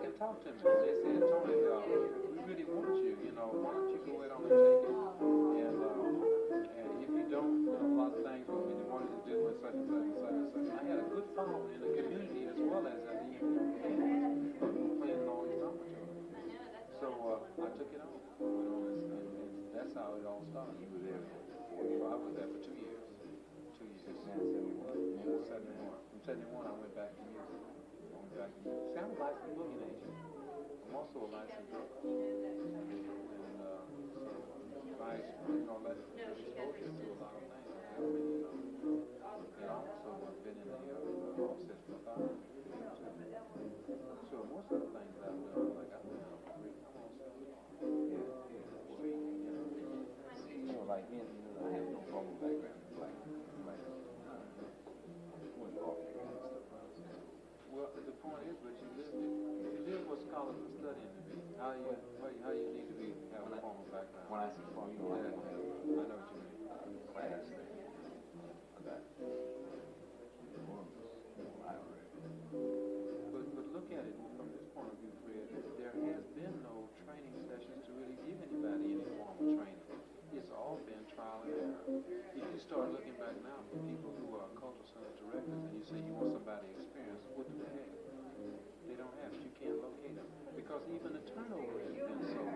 back and talked to me. They said, Tony, we really want you. You know, why don't you go ahead on and take it? And if you don't, you know, a lot of things will be wanted to do with such and such and such and such. And I had a good following in the community as well as at the EMU playing all these numbers to it. So I took it on. You know, and that's how it all started. You were there for 4 So years. I was there for 2 years. 2 years. 71. 71. From 71, I went back to music. See, I'm a licensed boogie agent. I'm also a licensed drummer. And so my, you know, let exposure to a lot of things. And also I've been in the offset for 5 years. So most of the things that I've done, like I've been out of I'm also You know, like me, I have no formal background in black. Well, the point is, but you lived it. You live what scholars are studying to be. How you need to be have a formal background. When I say formal, you know, I don't have I know what you mean. class there. I got library. But look at it from this point of view, Fred. There has been no training sessions to really give anybody any formal training. It's all been trial and error. If you start looking back now for people who are cultural center directors and you say you want somebody experienced, what do they have? They don't have it. You can't locate them. Because even the turnover has been so,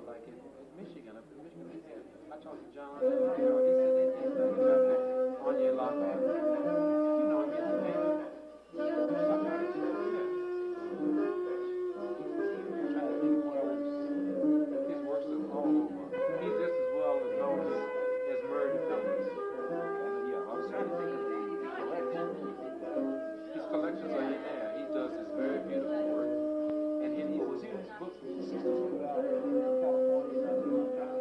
like in Michigan, up in Michigan, they had, I talked to John, he said they did nothing about that. Anya Lockhart. You know, he's a man. Somebody said, yeah. His works are all over. He's just as well as known as Murray Phillips. Yeah, I was trying to think of the collection. His collections are in there. He does this very beautiful work. And he was here in his books.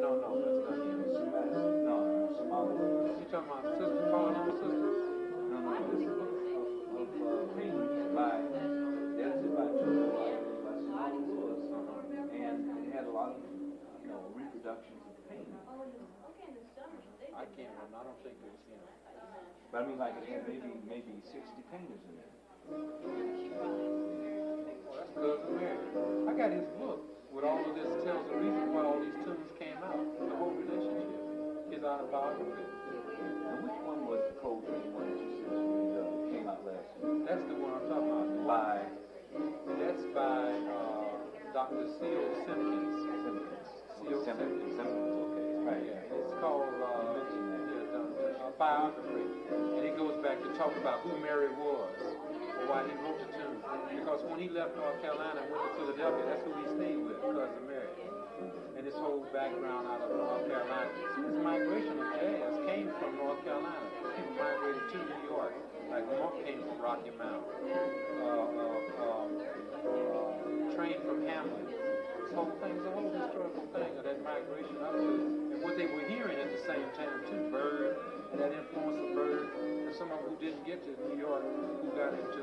No, that's not him. No, Somali. You talking about Sister Calling on Sisters? No, this is a book of paintings by, edited by two by Somali Lewis. And it had a lot of, you know, reproductions of paintings. I can't remember. I don't think it was him. But I mean, like it had maybe 60 painters in it. Oh, that's Cousin Mary. I got his book with all of this tells the reason why all these tunes came out. The whole relationship. His autobiography. And which one was the Coltrane one that you said came out last year? That's the one I'm talking about. That's by Dr. C.O. Simpkins. C.O. Simpkins. Okay, right. Yeah, it's called biography. And it goes back to talk about who Mary was or why he wrote the tune. Because when he left North Carolina and went to Philadelphia, that's who he stayed with, Cousin Mary. And his whole background out of North Carolina. His migration of jazz came from North Carolina. People migrated to New York. Like Monk came from Rocky Mount. Trained from Hamlin. This whole thing is a whole historical thing of that migration up to, and what they were hearing at the same time too, Bird, and that influence of Bird, and some of them who didn't get to New York, who got into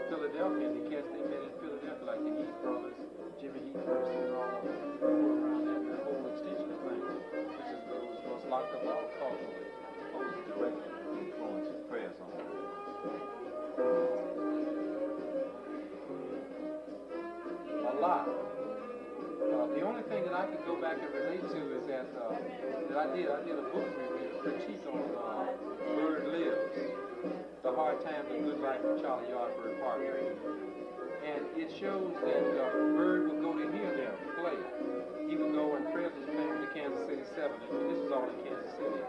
Philadelphia, and the cats they met in Philadelphia, like the Heath brothers, Jimmy Heath first, and all of them, who were around that whole extension of things, which is was locked up all culturally. What was the direct influence of prayers on it? A lot. The only thing that I could go back and relate to is that I did a book review, critique on Bird Lives, The Hard Times and Good Life of Charlie Yardbird Parker. And it shows that Bird would go to hear them play. He would go and Presley came to Kansas City 7, and this was all in Kansas City.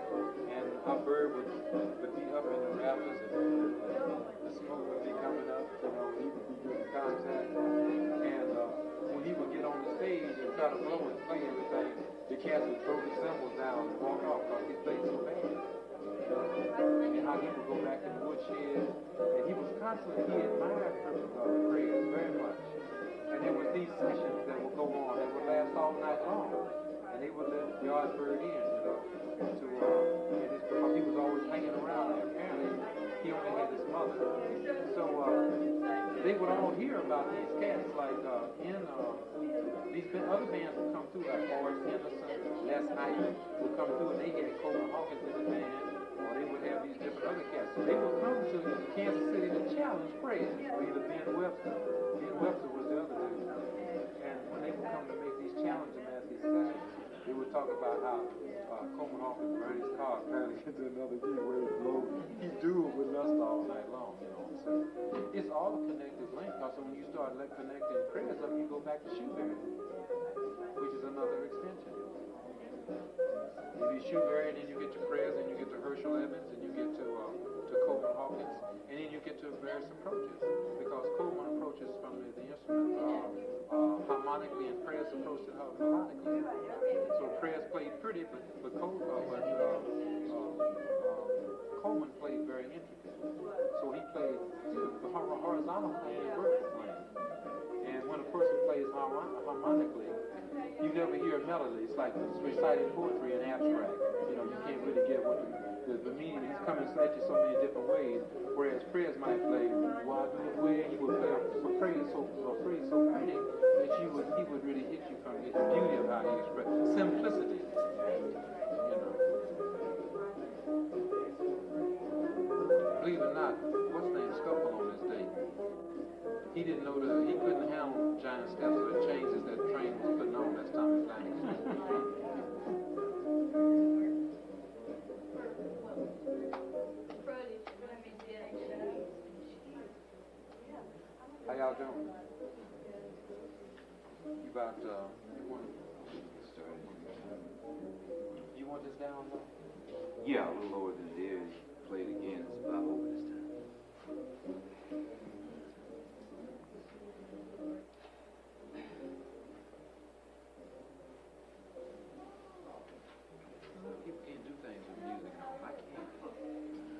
And how Bird would be up in the rafters and the smoke would be coming up, you know, he would be doing contact. And when he would get on the stage and try to blow and play everything, the cats would throw the cymbals down and walk off because he played so bad. And how he would go back to the woodshed. And he was constantly, he admired prayers very much. And there were these sessions that would go on that would last all night long. And they would let Yardbird in, you know, because he was always hanging around there. Apparently, he only had his mother. So they would all hear about these cats, like these other bands would come through, like Horace Henderson, Last Night would come through, and they had Coleman Hawkins in the band, or they would have these different other cats. So they would come to Kansas City to challenge praise, or either Ben Webster, and Webster was the other dude. And when they would come to make these challenges as he said, they would talk about how Coleman Hawkins burned his car, apparently into another gear where it blew. He do it with lust all night long, you know. So it's all a connected link, because when you start connecting prayers up, you go back to Shoeberry, which is another extension. You do Shoeberry, and then you get to prayers, and you get to Herschel Evans, and you get to Coleman Hawkins, and then you get to various approaches, because Coleman approaches from the instrument harmonically, and prayers approach it melodically. So prayers played pretty, but Coleman played very intricate. So he played the horizontal playing and vertical playing. And when a person plays harmonically, you never hear a melody. It's like reciting poetry in abstract. You know, you can't really get what the meaning. He's coming at you so many different ways. Whereas prayers might play, well, I do it where he would play a phrase so pretty that he would really hit you from the beauty of how he expressed simplicity. You know. Believe it or not, what's his name scuffled on this day. He didn't know he couldn't handle giant steps or the changes that train was putting on. That's Tommy Flanagan. How y'all doing? You about you want this down low? Yeah, a little lower than it is. Play it again. It's about over this time. People can't do things with music on. I can't.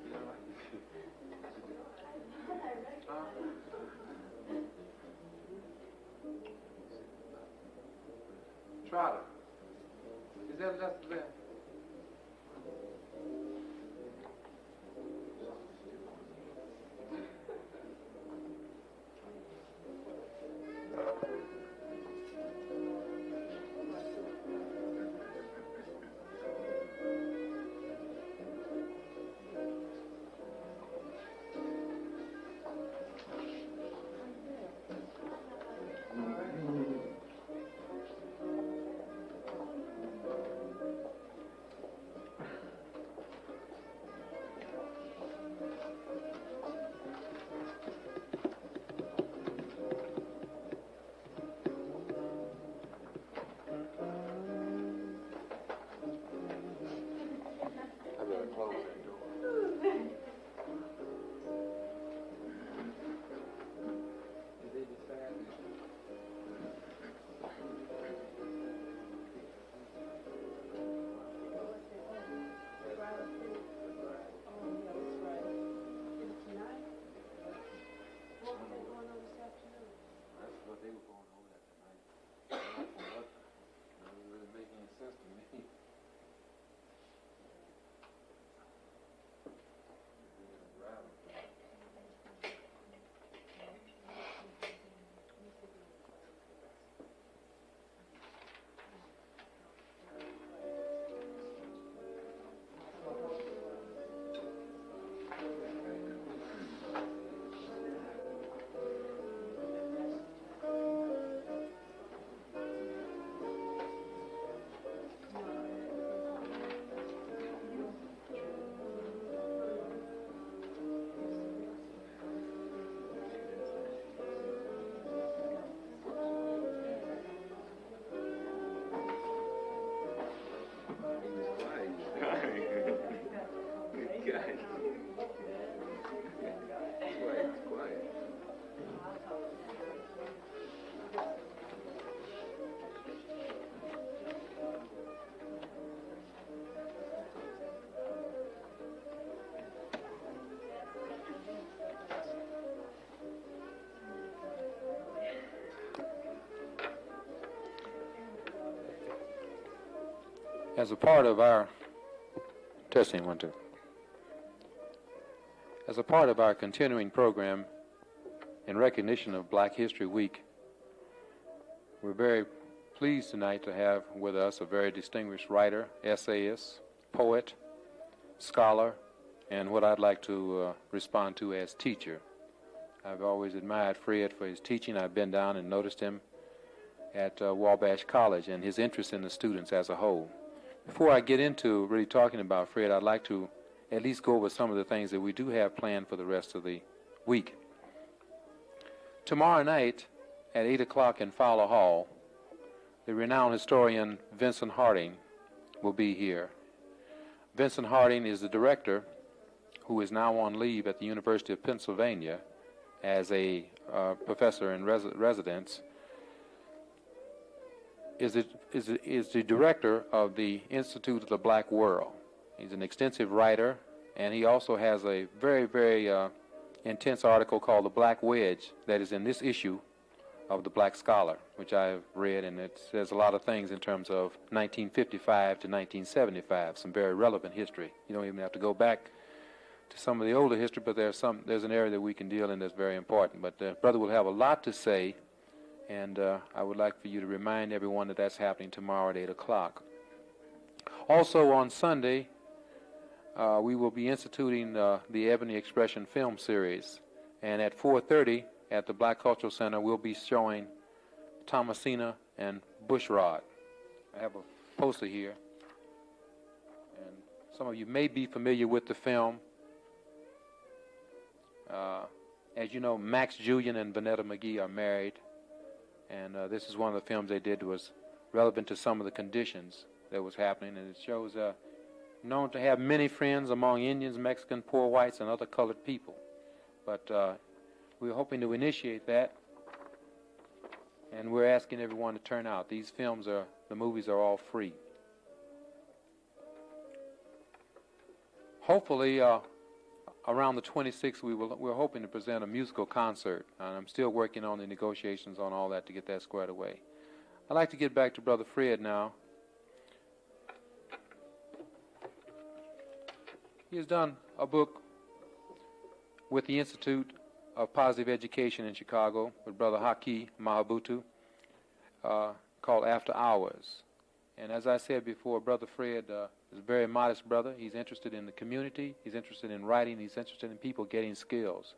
You know, Trotter. Is that left? As a part of our testing, 1, 2. As a part of our continuing program in recognition of Black History Week, we're very pleased tonight to have with us a very distinguished writer, essayist, poet, scholar, and what I'd like to respond to as teacher, I've always admired Fred for his teaching. I've been down and noticed him at Wabash College and his interest in the students as a whole. Before I get into really talking about Fred, I'd like to at least go over some of the things that we do have planned for the rest of the week. Tomorrow night at 8 o'clock in Fowler Hall, the renowned historian Vincent Harding will be here. Vincent Harding is the director who is now on leave at the University of Pennsylvania as a professor in residence, is the director of the Institute of the Black World. He's an extensive writer, and he also has a very, very intense article called The Black Wedge that is in this issue of the Black Scholar, which I've read, and it says a lot of things in terms of 1955 to 1975, some very relevant history. You don't even have to go back to some of the older history, but there's an area that we can deal in that's very important. But brother will have a lot to say, and I would like for you to remind everyone that that's happening tomorrow at 8 o'clock. Also on Sunday, we will be instituting the Ebony Expression film series, and at 4:30 at the Black Cultural Center, we'll be showing Thomasina and Bushrod. I have a poster here, and some of you may be familiar with the film. As you know, Max Julian and Vanetta McGee are married, and this is one of the films they did that was relevant to some of the conditions that was happening, and it shows known to have many friends among Indians, Mexican, poor whites, and other colored people. But we're hoping to initiate that, and we're asking everyone to turn out. These the movies are all free. Hopefully, around the 26th, we're hoping to present a musical concert, and I'm still working on the negotiations on all that to get that squared away. I'd like to get back to Brother Fred now. He has done a book with the Institute of Positive Education in Chicago with Brother Haki Mahabutu called After Hours. And as I said before, Brother Fred is a very modest brother. He's interested in the community. He's interested in writing. He's interested in people getting skills.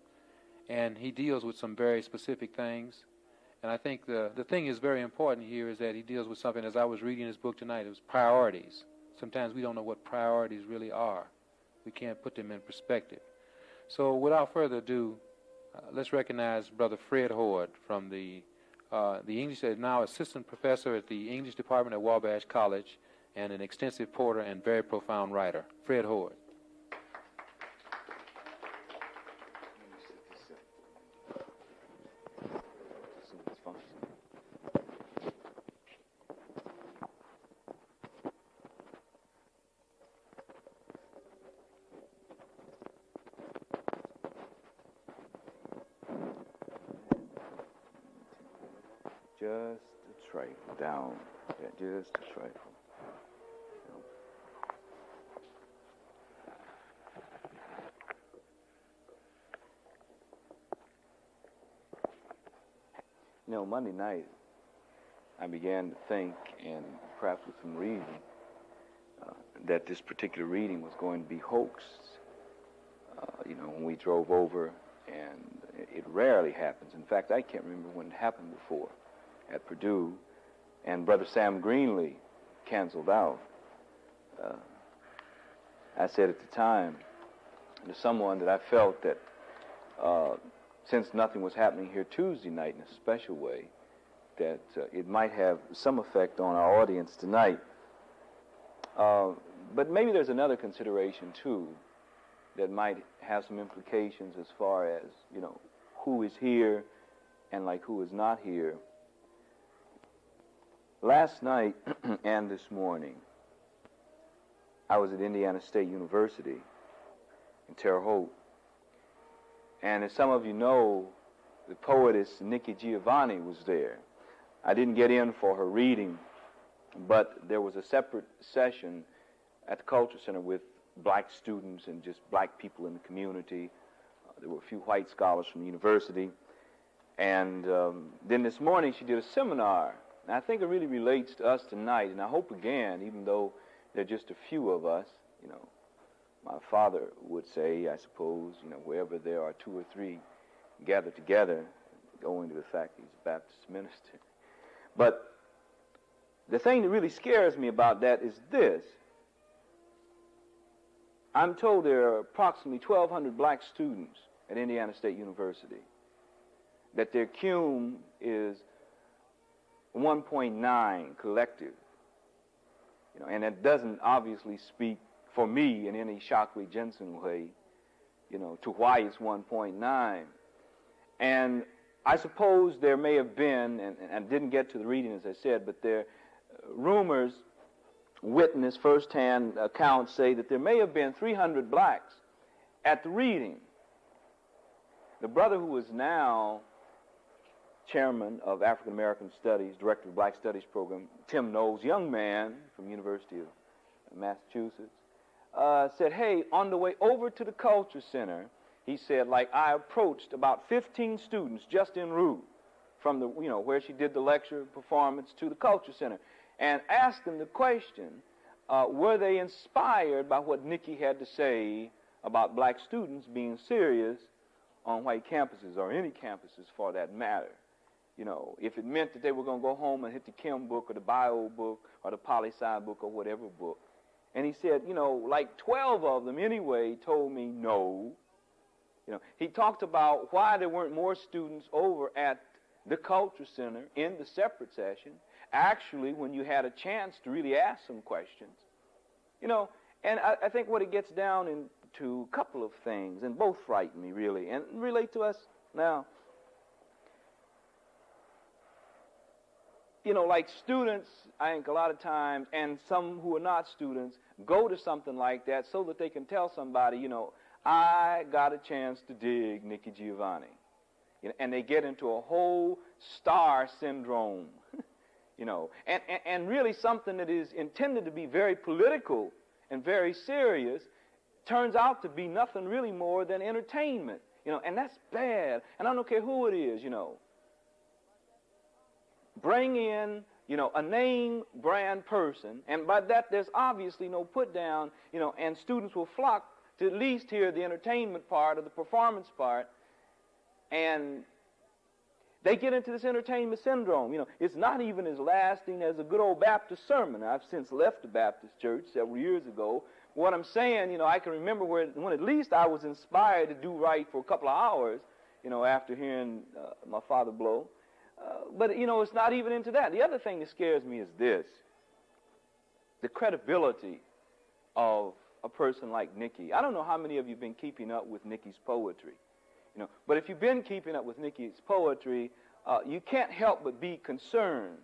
And he deals with some very specific things. And I think the thing is very important here is that he deals with something, as I was reading his book tonight, it was priorities. Sometimes we don't know what priorities really are. We can't put them in perspective. So without further ado, let's recognize Brother Fred Hord from the English, now assistant professor at the English department at Wabash College and an extensive porter and very profound writer. Fred Hord. Just a trifle down. Yeah, just a trifle. You know, Monday night, I began to think, and perhaps with some reason, that this particular reading was going to be hoaxed. You know, when we drove over, and it rarely happens. In fact, I can't remember when it happened before at Purdue, and Brother Sam Greenlee canceled out. I said at the time to someone that I felt that since nothing was happening here Tuesday night in a special way, that it might have some effect on our audience tonight. But maybe there's another consideration, too, that might have some implications as far as, you know, who is here and, like, who is not here. Last night and this morning, I was at Indiana State University in Terre Haute. And as some of you know, the poetess Nikki Giovanni was there. I didn't get in for her reading, but there was a separate session at the Culture Center with black students and just black people in the community. There were a few white scholars from the university. And then this morning she did a seminar. And I think it really relates to us tonight, and I hope again, even though there are just a few of us, you know, my father would say, I suppose, you know, wherever there are two or three, gathered together, owing to the fact he's a Baptist minister. But the thing that really scares me about that is this. I'm told there are approximately 1,200 black students at Indiana State University, that their cum is 1.9 collective. You know, and that doesn't obviously speak for me in any Shockley Jensen way, you know, to why it's 1.9. And I suppose there may have been, and didn't get to the reading as I said, but there rumors, witness, first-hand accounts say that there may have been 300 blacks at the reading. The brother who is now chairman of African American Studies, director of Black Studies program, Tim Knowles, young man from University of Massachusetts, said, hey, on the way over to the Culture Center, he said, like, I approached about 15 students just en route from the, you know, where she did the lecture performance to the Culture Center, and asked them the question, were they inspired by what Nikki had to say about black students being serious on white campuses, or any campuses for that matter? You know, if it meant that they were going to go home and hit the chem book or the bio book or the poli-sci book or whatever book. And he said, you know, like 12 of them anyway told me no. You know, he talked about why there weren't more students over at the Culture Center in the separate session, actually when you had a chance to really ask some questions. You know, and I think what it gets down into a couple of things, and both frighten me really, and relate to us now. You know, like students, I think a lot of times, and some who are not students, go to something like that so that they can tell somebody, you know, I got a chance to dig Nikki Giovanni. You know, and they get into a whole star syndrome, you know, and really something that is intended to be very political and very serious turns out to be nothing really more than entertainment, you know, and that's bad. And I don't care who it is, you know. Bring in, you know, a name brand person, and by that there's obviously no put down, you know, and students will flock to at least hear the entertainment part or the performance part, and they get into this entertainment syndrome. You know, it's not even as lasting as a good old Baptist sermon. I've since left the Baptist church several years ago. What I'm saying, you know, I can remember when at least I was inspired to do right for a couple of hours, you know, after hearing my father blow. But, you know, it's not even into that. The other thing that scares me is this. The credibility of a person like Nikki. I don't know how many of you have been keeping up with Nikki's poetry. You know, but if you've been keeping up with Nikki's poetry, you can't help but be concerned.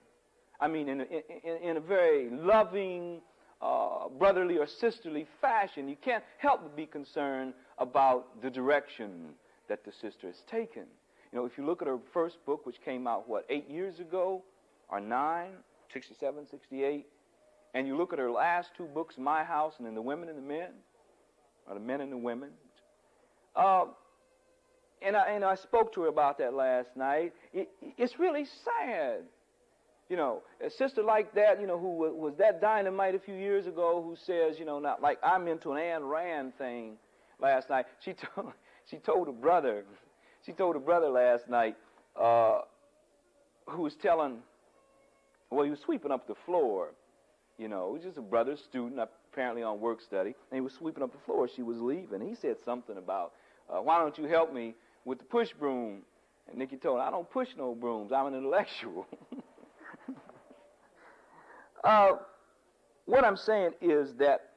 I mean, in a very loving, brotherly or sisterly fashion, you can't help but be concerned about the direction that the sister has taken. You know, if you look at her first book, which came out, 8 years ago, or 9, 67, 68, and you look at her last two books, My House and then The Women and the Men, or The Men and the Women, and I spoke to her about that last night. It's really sad. You know, a sister like that, you know, who was that dynamite a few years ago, who says, you know, not like I'm into an Ayn Rand thing last night. She told her brother last night, who was telling, well, he was sweeping up the floor, you know, he was just a brother student, apparently on work study, and he was sweeping up the floor. She was leaving. He said something about, why don't you help me with the push broom? And Nikki told him, I don't push no brooms. I'm an intellectual. What I'm saying is that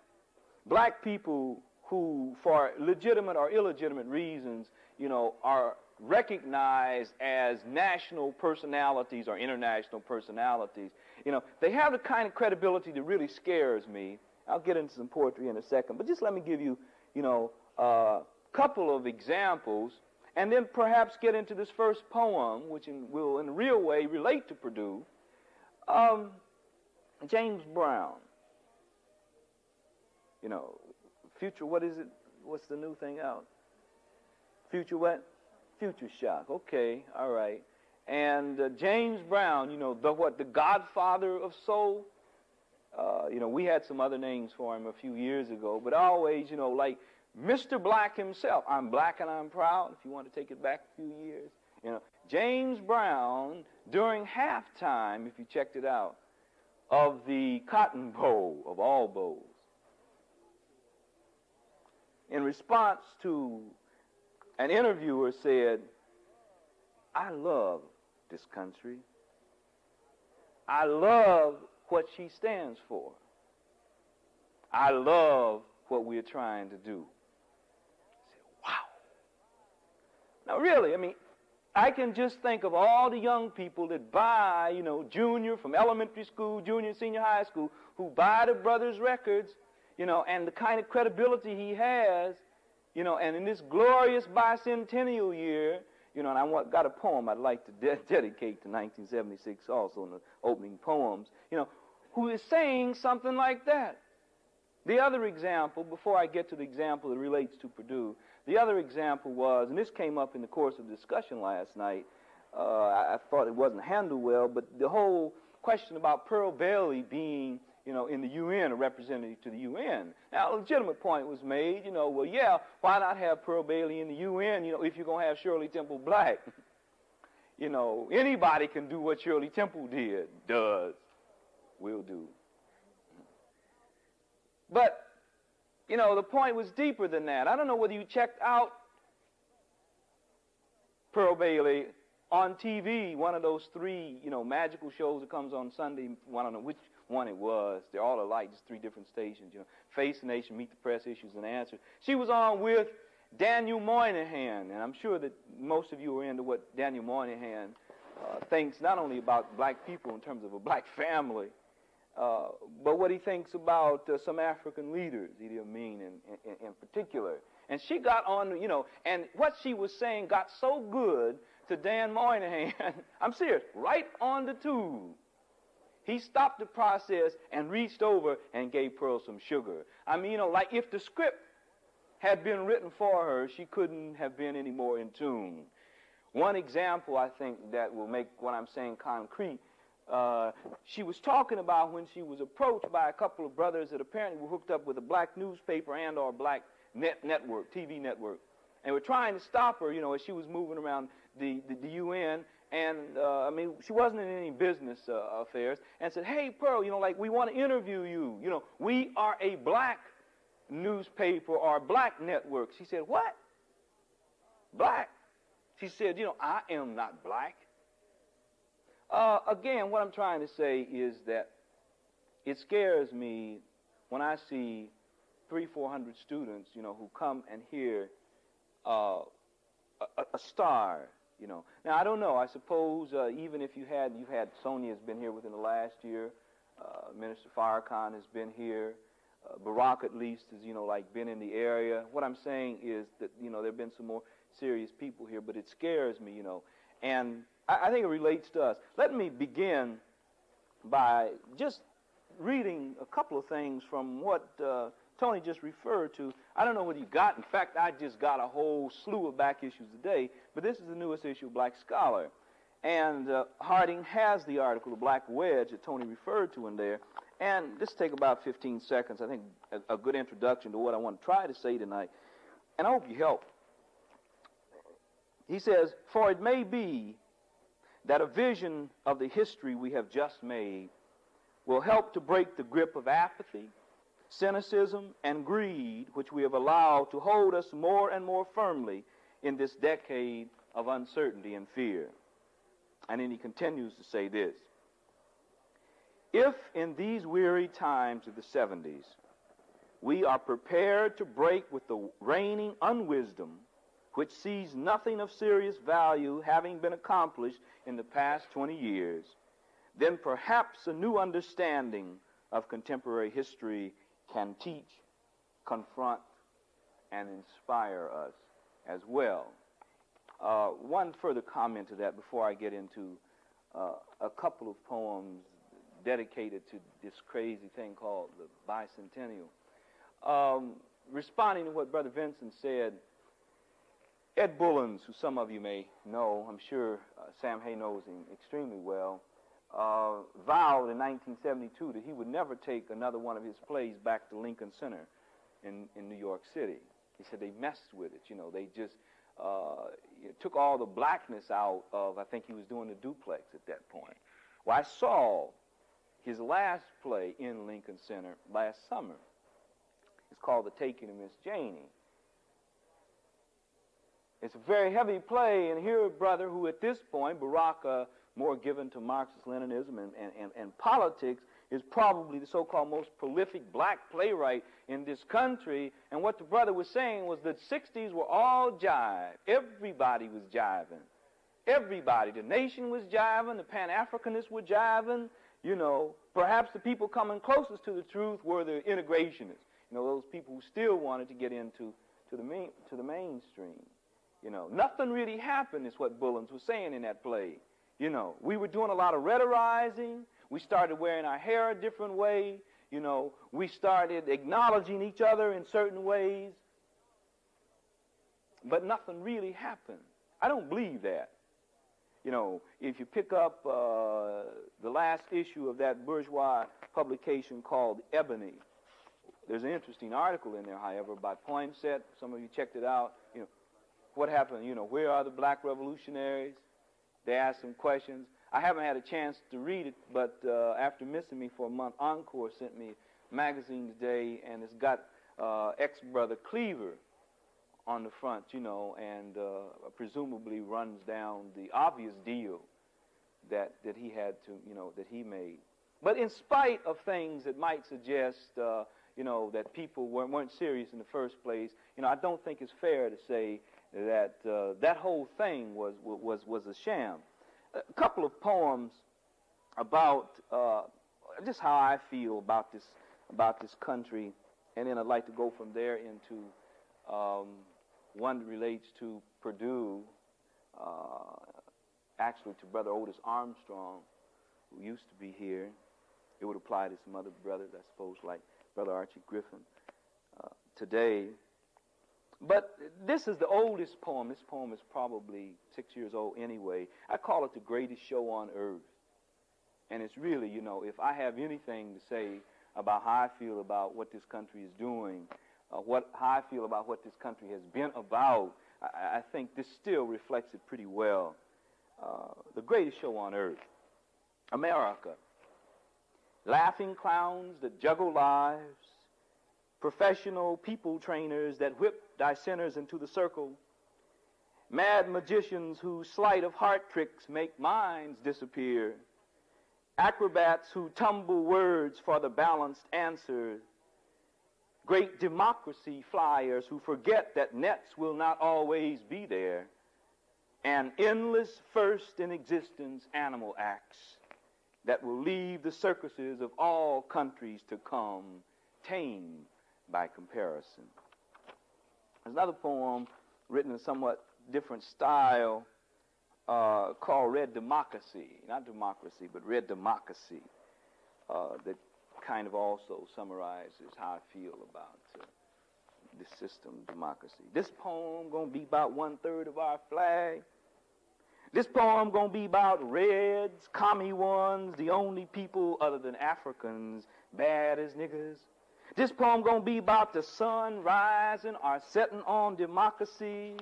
black people who, for legitimate or illegitimate reasons, you know, are recognized as national personalities or international personalities, you know, they have the kind of credibility that really scares me. I'll get into some poetry in a second, but just let me give you, you know, a couple of examples, and then perhaps get into this first poem, which will in a real way relate to Purdue. James Brown, you know, Future, what is it? What's the new thing out? Future what? Future Shock. Okay, all right. And James Brown, you know, the godfather of soul. You know, we had some other names for him a few years ago, but always, you know, like Mr. Black himself, I'm black and I'm proud, if you want to take it back a few years. You know, James Brown, during halftime, if you checked it out, of the Cotton Bowl, of all bowls, in response to an interviewer said, I love this country. I love what she stands for. I love what we're trying to do. I said, wow. Now really, I mean, I can just think of all the young people that buy, you know, junior from elementary school, junior, senior high school, who buy the brother's records, you know, and the kind of credibility he has, you know, and in this glorious bicentennial year, you know, and got a poem I'd like to dedicate to 1976 also in the opening poems, you know, who is saying something like that. The other example, before I get to the example that relates to Purdue, the other example was, and this came up in the course of the discussion last night, I thought it wasn't handled well, but the whole question about Pearl Bailey being, you know, in the UN, a representative to the UN. Now, a legitimate point was made, you know, well, yeah, why not have Pearl Bailey in the UN, you know, if you're going to have Shirley Temple Black? You know, anybody can do what Shirley Temple will do. But, you know, the point was deeper than that. I don't know whether you checked out Pearl Bailey on TV, one of those three, you know, magical shows that comes on Sunday. I don't know which one it was. They're all alike, just three different stations, you know. Face the Nation, Meet the Press, Issues and Answers. She was on with Daniel Moynihan, and I'm sure that most of you are into what Daniel Moynihan thinks not only about black people in terms of a black family, but what he thinks about some African leaders, Idi Amin in particular. And she got on, you know, and what she was saying got so good to Dan Moynihan, I'm serious, right on the tube. He stopped the process and reached over and gave Pearl some sugar. I mean, you know, like if the script had been written for her, she couldn't have been any more in tune. One example, I think, that will make what I'm saying concrete, she was talking about when she was approached by a couple of brothers that apparently were hooked up with a black newspaper and or black network, TV network. And were trying to stop her, you know, as she was moving around the UN. And, I mean, she wasn't in any business affairs. And said, hey, Pearl, you know, like, we want to interview you. You know, we are a black newspaper or black network. She said, what? Black? She said, you know, I am not black. Again, what I'm trying to say is that it scares me when I see 300-400 students, you know, who come and hear a star, you know. Now, I don't know. I suppose even if you've had Sonia's been here within the last year. Minister Farrakhan has been here. Barack, at least, has, you know, like, been in the area. What I'm saying is that, you know, there have been some more serious people here, but it scares me, you know. And I think it relates to us. Let me begin by just reading a couple of things from what Tony just referred to. I don't know what you got. In fact, I just got a whole slew of back issues today, but this is the newest issue of Black Scholar. And Harding has the article, The Black Wedge, that Tony referred to in there. And this will take about 15 seconds, I think, a good introduction to what I want to try to say tonight. And I hope you help. He says, for it may be that a vision of the history we have just made will help to break the grip of apathy, cynicism, and greed which we have allowed to hold us more and more firmly in this decade of uncertainty and fear. And then he continues to say this. If in these weary times of the 70s we are prepared to break with the reigning unwisdom which sees nothing of serious value having been accomplished in the past 20 years, then perhaps a new understanding of contemporary history can teach, confront, and inspire us as well. One further comment to that before I get into a couple of poems dedicated to this crazy thing called the bicentennial. Responding to what Brother Vincent said, Ed Bullins, who some of you may know, I'm sure Sam Hay knows him extremely well, vowed in 1972 that he would never take another one of his plays back to Lincoln Center in New York City. He said they messed with it. They just took all the blackness out of, I think he was doing the duplex at that point. Well, I saw his last play in Lincoln Center last summer. It's called The Taking of Miss Janie. It's a very heavy play, and here a brother who at this point, Baraka, more given to Marxist-Leninism and politics, is probably the so-called most prolific black playwright in this country. And what the brother was saying was that 60s were all jive. Everybody was jiving. Everybody. The nation was jiving. The Pan-Africanists were jiving. Perhaps the people coming closest to the truth were the integrationists. Those people who still wanted to get into the mainstream. Nothing really happened, is what Bullens was saying in that play. We were doing a lot of rhetorizing. We started wearing our hair a different way. We started acknowledging each other in certain ways. But nothing really happened. I don't believe that. If you pick up the last issue of that bourgeois publication called Ebony, there's an interesting article in there, however, by Poinsett. Some of you checked it out. What happened? Where are the black revolutionaries? They asked some questions. I haven't had a chance to read it, but after missing me for a month, Encore sent me a magazine today, and it's got ex-brother Cleaver on the front, and presumably runs down the obvious deal that he had to, that he made. But in spite of things that might suggest, that people weren't serious in the first place, I don't think it's fair to say that that whole thing was a sham. A couple of poems about just how I feel about this country, and then I'd like to go from there into one that relates to Purdue, actually to Brother Otis Armstrong, who used to be here. It would apply to some other brothers, I suppose, like Brother Archie Griffin today. But this is the oldest poem. This poem is probably 6 years old anyway. I call it the greatest show on earth. And it's really, if I have anything to say about how I feel about what this country is doing, how I feel about what this country has been about, I think this still reflects it pretty well. The greatest show on earth. America. Laughing clowns that juggle lives, professional people trainers that whip thy sinners into the circle, mad magicians whose sleight of heart tricks make minds disappear, acrobats who tumble words for the balanced answer, great democracy flyers who forget that nets will not always be there, and endless first in existence animal acts that will leave the circuses of all countries to come tame by comparison. There's another poem written in a somewhat different style called Red Democracy. Not Democracy, but Red Democracy, that kind of also summarizes how I feel about this system, democracy. This poem going to be about 1/3 of our flag. This poem going to be about reds, commie ones, the only people other than Africans bad as niggas. This poem going to be about the sun rising or setting on democracy.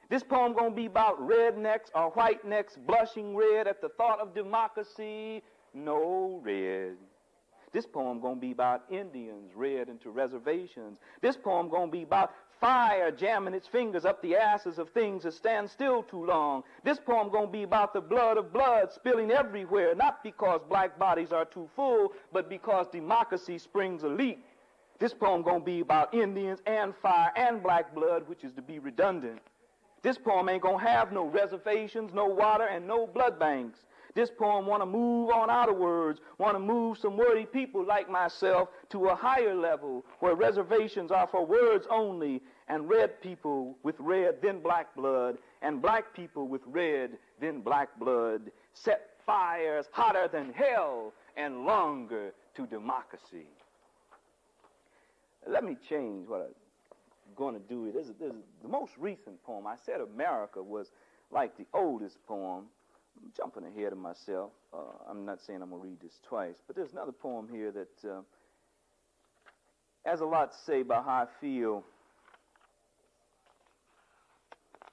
This poem going to be about rednecks or whitenecks blushing red at the thought of democracy. No red. This poem going to be about Indians red into reservations. This poem going to be about fire jamming its fingers up the asses of things that stand still too long. This poem going to be about the blood of blood spilling everywhere, not because black bodies are too full, but because democracy springs a leak. This poem going to be about Indians and fire and black blood, which is to be redundant. This poem ain't going to have no reservations, no water, and no blood banks. This poem want to move on out of words, want to move some wordy people like myself to a higher level where reservations are for words only, and red people with red, then black blood, and black people with red, then black blood, set fires hotter than hell and longer to democracy. Let me change what I'm going to do. This is the most recent poem. I said America was like the oldest poem. I'm jumping ahead of myself. I'm not saying I'm going to read this twice, but there's another poem here that has a lot to say about how I feel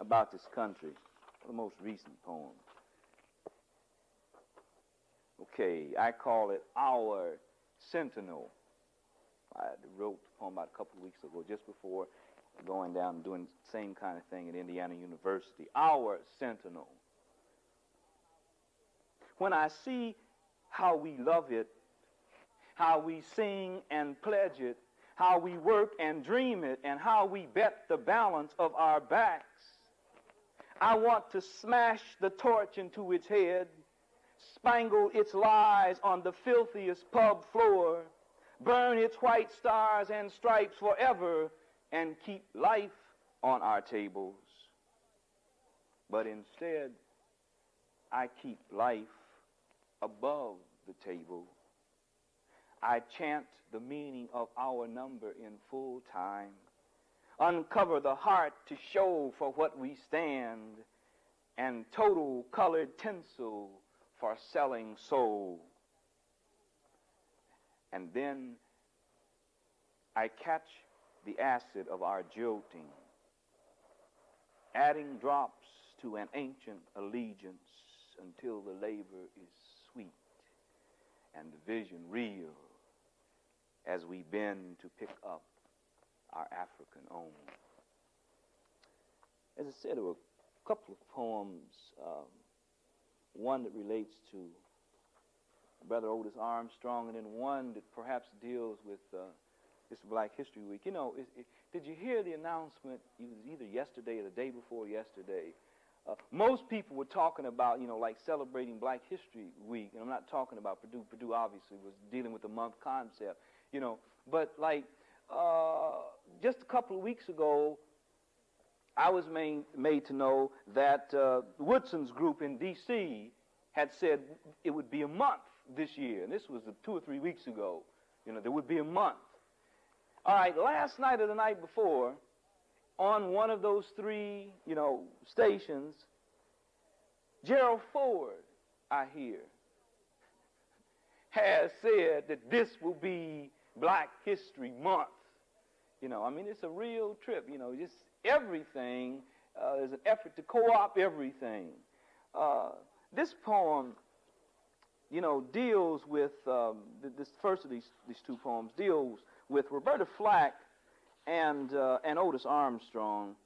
about this country. The most recent poem. Okay, I call it Our Sentinel. I wrote the poem about a couple of weeks ago, just before going down and doing the same kind of thing at Indiana University. Our Sentinel. When I see how we love it, how we sing and pledge it, how we work and dream it, and how we bet the balance of our backs, I want to smash the torch into its head, spangle its lies on the filthiest pub floor, burn its white stars and stripes forever, and keep life on our tables. But instead, I keep life above the table. I chant the meaning of our number in full time, uncover the heart to show for what we stand, and total colored tinsel for selling soul. And then I catch the acid of our jilting, adding drops to an ancient allegiance until the labor is sweet and the vision real as we bend to pick up our African own. As I said, there were a couple of poems, one that relates to Brother Otis Armstrong, and then one that perhaps deals with this Black History Week. You know, did you hear the announcement? It was either yesterday or the day before yesterday. Most people were talking about, like celebrating Black History Week, and I'm not talking about Purdue. Purdue obviously was dealing with the month concept, but like just a couple of weeks ago, I was made to know that Woodson's group in D.C. had said it would be a month this year, and this was 2 or 3 weeks ago. There would be a month. All right, last night or the night before, on one of those 3, stations, Gerald Ford, I hear, has said that this will be Black History Month. It's a real trip, just everything is an effort to co-opt everything. This poem, deals with, this first of these 2 poems deals with Roberta Flack and Otis Armstrong.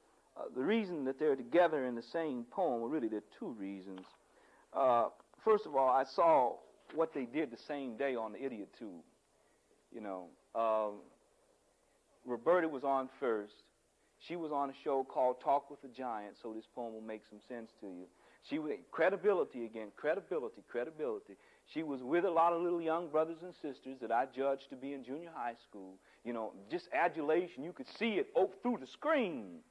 The reason that they're together in the same poem, well, really there are 2 reasons. First of all, I saw what they did the same day on the Idiot Tube. Roberta was on first. She was on a show called Talk with a Giant, so this poem will make some sense to you. She was credibility again, credibility. She was with a lot of little young brothers and sisters that I judged to be in junior high school. Just adulation. You could see it through the screen,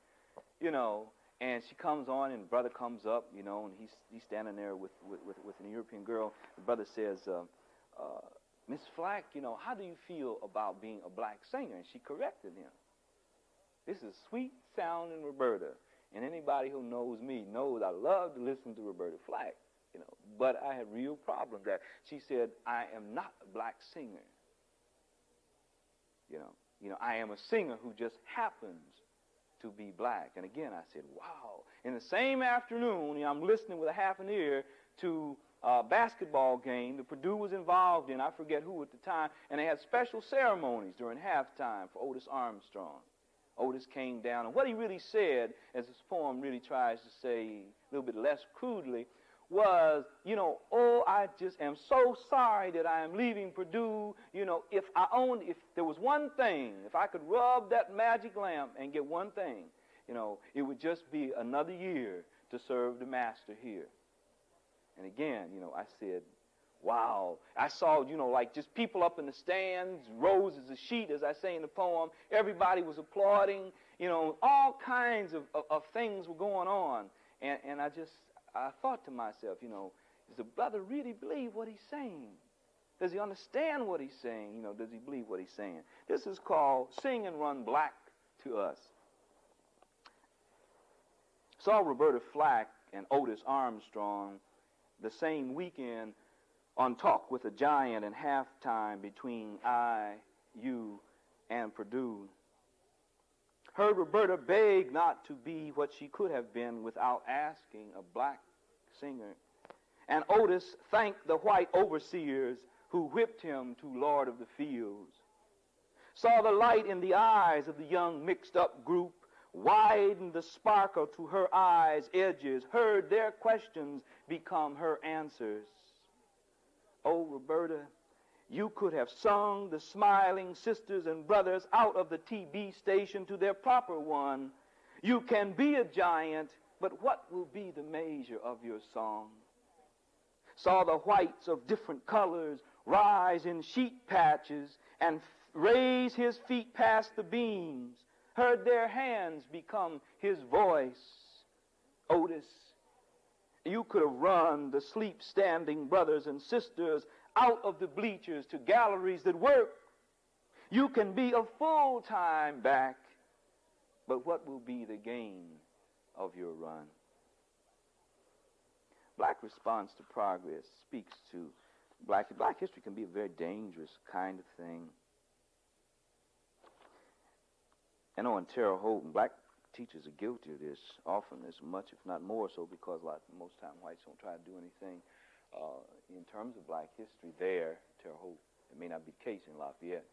And she comes on, and brother comes up, and he's standing there with an European girl. The brother says, Miss Flack, how do you feel about being a black singer? And she corrected him. This is sweet sounding Roberta. And anybody who knows me knows I love to listen to Roberta Flack, But I had real problems there. She said, I am not a black singer. I am a singer who just happens to be black. And again, I said, wow. In the same afternoon, I'm listening with a half an ear to a basketball game that Purdue was involved in. I forget who at the time. And they had special ceremonies during halftime for Otis Armstrong. Otis came down, and what he really said, as this poem really tries to say a little bit less crudely, was, I just am so sorry that I am leaving Purdue. If there was one thing, if I could rub that magic lamp and get one thing, it would just be another year to serve the master here. And again, I said, wow. I saw, like just people up in the stands, rows as a sheet, as I say in the poem. Everybody was applauding. All kinds of things were going on. And I thought to myself, does the brother really believe what he's saying? Does he understand what he's saying? Does he believe what he's saying? This is called Sing and Run Black to Us. Saw Roberta Flack and Otis Armstrong the same weekend on Talk with a Giant and halftime between IU and Purdue. Heard Roberta beg not to be what she could have been without asking a black singer. And Otis thanked the white overseers who whipped him to Lord of the Fields. Saw the light in the eyes of the young mixed-up group, widened the sparkle to her eyes' edges, heard their questions become her answers. Oh, Roberta, you could have sung the smiling sisters and brothers out of the TB station to their proper one. You can be a giant, but what will be the measure of your song? Saw the whites of different colors rise in sheet patches and raise his feet past the beams, heard their hands become his voice. Otis, you could have run the sleep-standing brothers and sisters out of the bleachers to galleries that work. You can be a full-time back, but what will be the gain of your run? Black response to progress speaks to black history can be a very dangerous kind of thing. I know in Terre Haute, and black teachers are guilty of this often, as much, if not more so, because most time whites don't try to do anything in terms of black history there, Terre Haute. It may not be the case in Lafayette.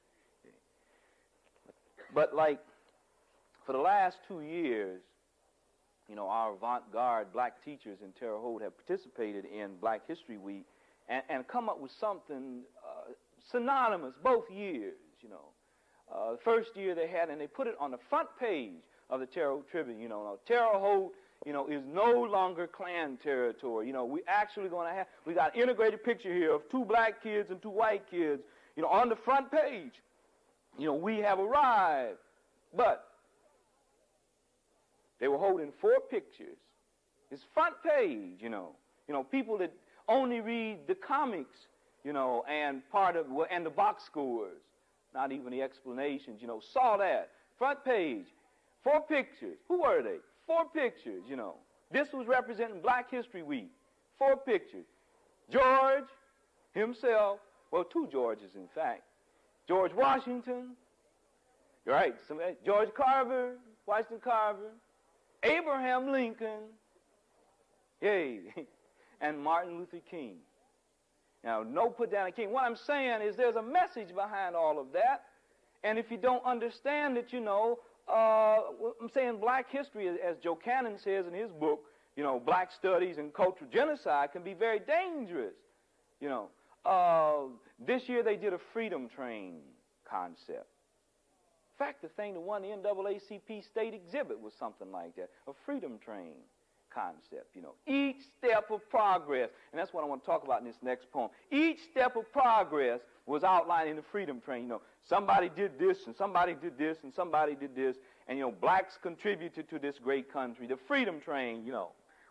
But like for the last 2 years, our avant-garde black teachers in Terre Haute have participated in Black History Week and come up with something synonymous both years, The first year they had, and they put it on the front page of the Terre Haute Tribune, Terre Haute, is no longer Klan territory. We actually going to have, we got an integrated picture here of 2 black kids and 2 white kids, on the front page. We have arrived. But they were holding 4 pictures. It's front page, people that only read the comics, and and the box scores, not even the explanations, saw that. Front page, 4 pictures. Who were they? 4 pictures, This was representing Black History Week. 4 pictures. George himself, well, 2 Georges, in fact. George Washington, right, George Carver, Washington Carver, Abraham Lincoln, yay, and Martin Luther King. Now, no put down a king. What I'm saying is there's a message behind all of that, and if you don't understand it, I'm saying black history, as Joe Cannon says in his book, Black Studies and Cultural Genocide can be very dangerous. This year they did a freedom train concept. In fact, the thing that won the NAACP state exhibit was something like that, a freedom train concept, Each step of progress, and that's what I want to talk about in this next poem. Each step of progress was outlined in the freedom train. Somebody did this, and somebody did this, and somebody did this, and, blacks contributed to this great country. The freedom train,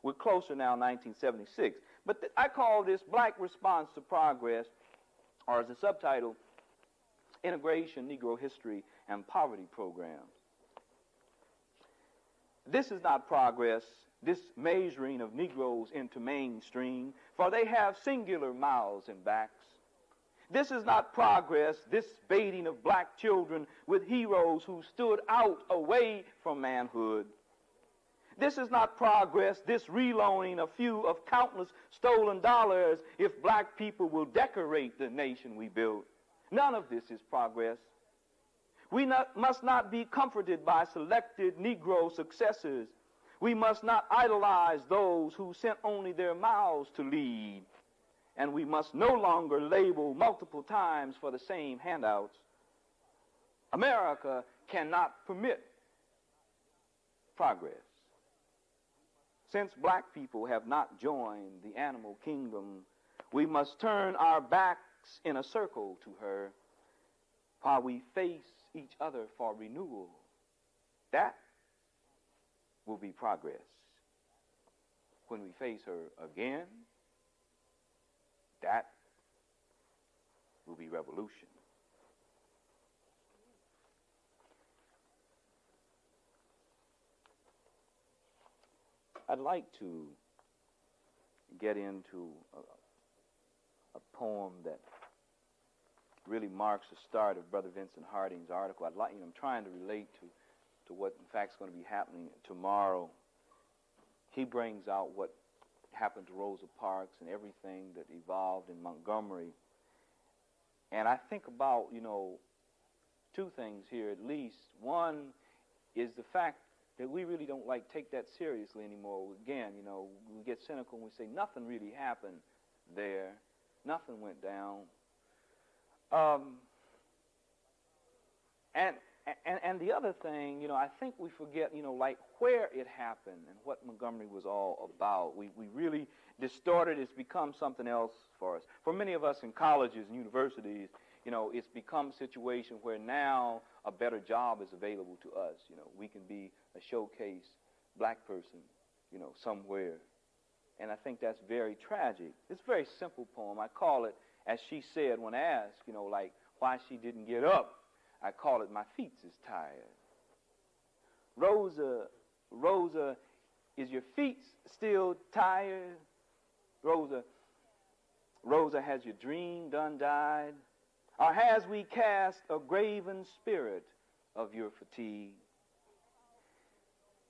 we're closer now, 1976. But I call this Black Response to Progress, or as a subtitle, Integration, Negro History, and Poverty Programs. This is not progress, this measuring of Negroes into mainstream, for they have singular mouths and backs. This is not progress, this baiting of black children with heroes who stood out away from manhood. This is not progress, this reloaning a few of countless stolen dollars if black people will decorate the nation we built. None of this is progress. We must not be comforted by selected Negro successes. We must not idolize those who sent only their mouths to lead. And we must no longer label multiple times for the same handouts. America cannot permit progress. Since black people have not joined the animal kingdom, we must turn our backs in a circle to her while we face each other for renewal. That will be progress. When we face her again, that will be revolution. I'd like to get into a poem that really marks the start of Brother Vincent Harding's article. I'm trying to relate to to what in fact is going to be happening tomorrow, he brings out what happened to Rosa Parks and everything that evolved in Montgomery. And I think about, two things here at least. One is the fact that we really don't take that seriously anymore. Again, we get cynical and we say nothing really happened there. Nothing went down. And the other thing, I think we forget, where it happened and what Montgomery was all about. We really distorted. It's become something else for us. For many of us in colleges and universities, it's become a situation where now a better job is available to us. We can be a showcase black person, somewhere. And I think that's very tragic. It's a very simple poem. I call it, as she said when asked, why she didn't get up, I call it, My Feet is Tired. Rosa, is your feet still tired? Rosa, has your dream done died? Or has we cast a graven spirit of your fatigue?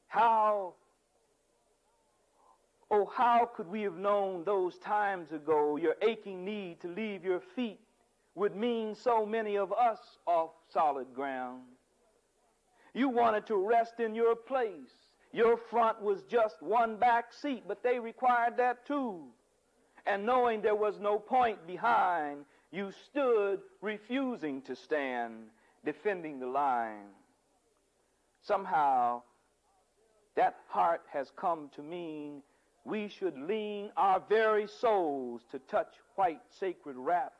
How could we have known those times ago your aching need to leave your feet would mean so many of us off solid ground? You wanted to rest in your place. Your front was just one back seat, but they required that too. And knowing there was no point behind, you stood refusing to stand, defending the line. Somehow, that heart has come to mean we should lean our very souls to touch white sacred wraps.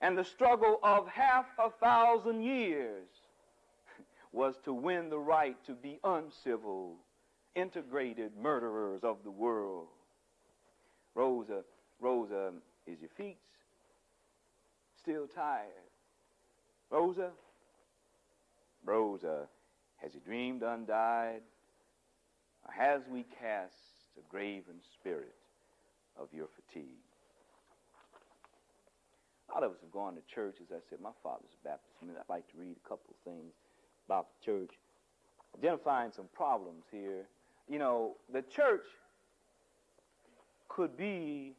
And the struggle of 500 years was to win the right to be uncivil, integrated murderers of the world. Rosa, is your feet still tired? Rosa, has your dream done died? Or has we cast a graven spirit of your fatigue? A lot of us have gone to church. As I said, my father's a Baptist. I'd like to read a couple of things about the church, identifying some problems here. The church could be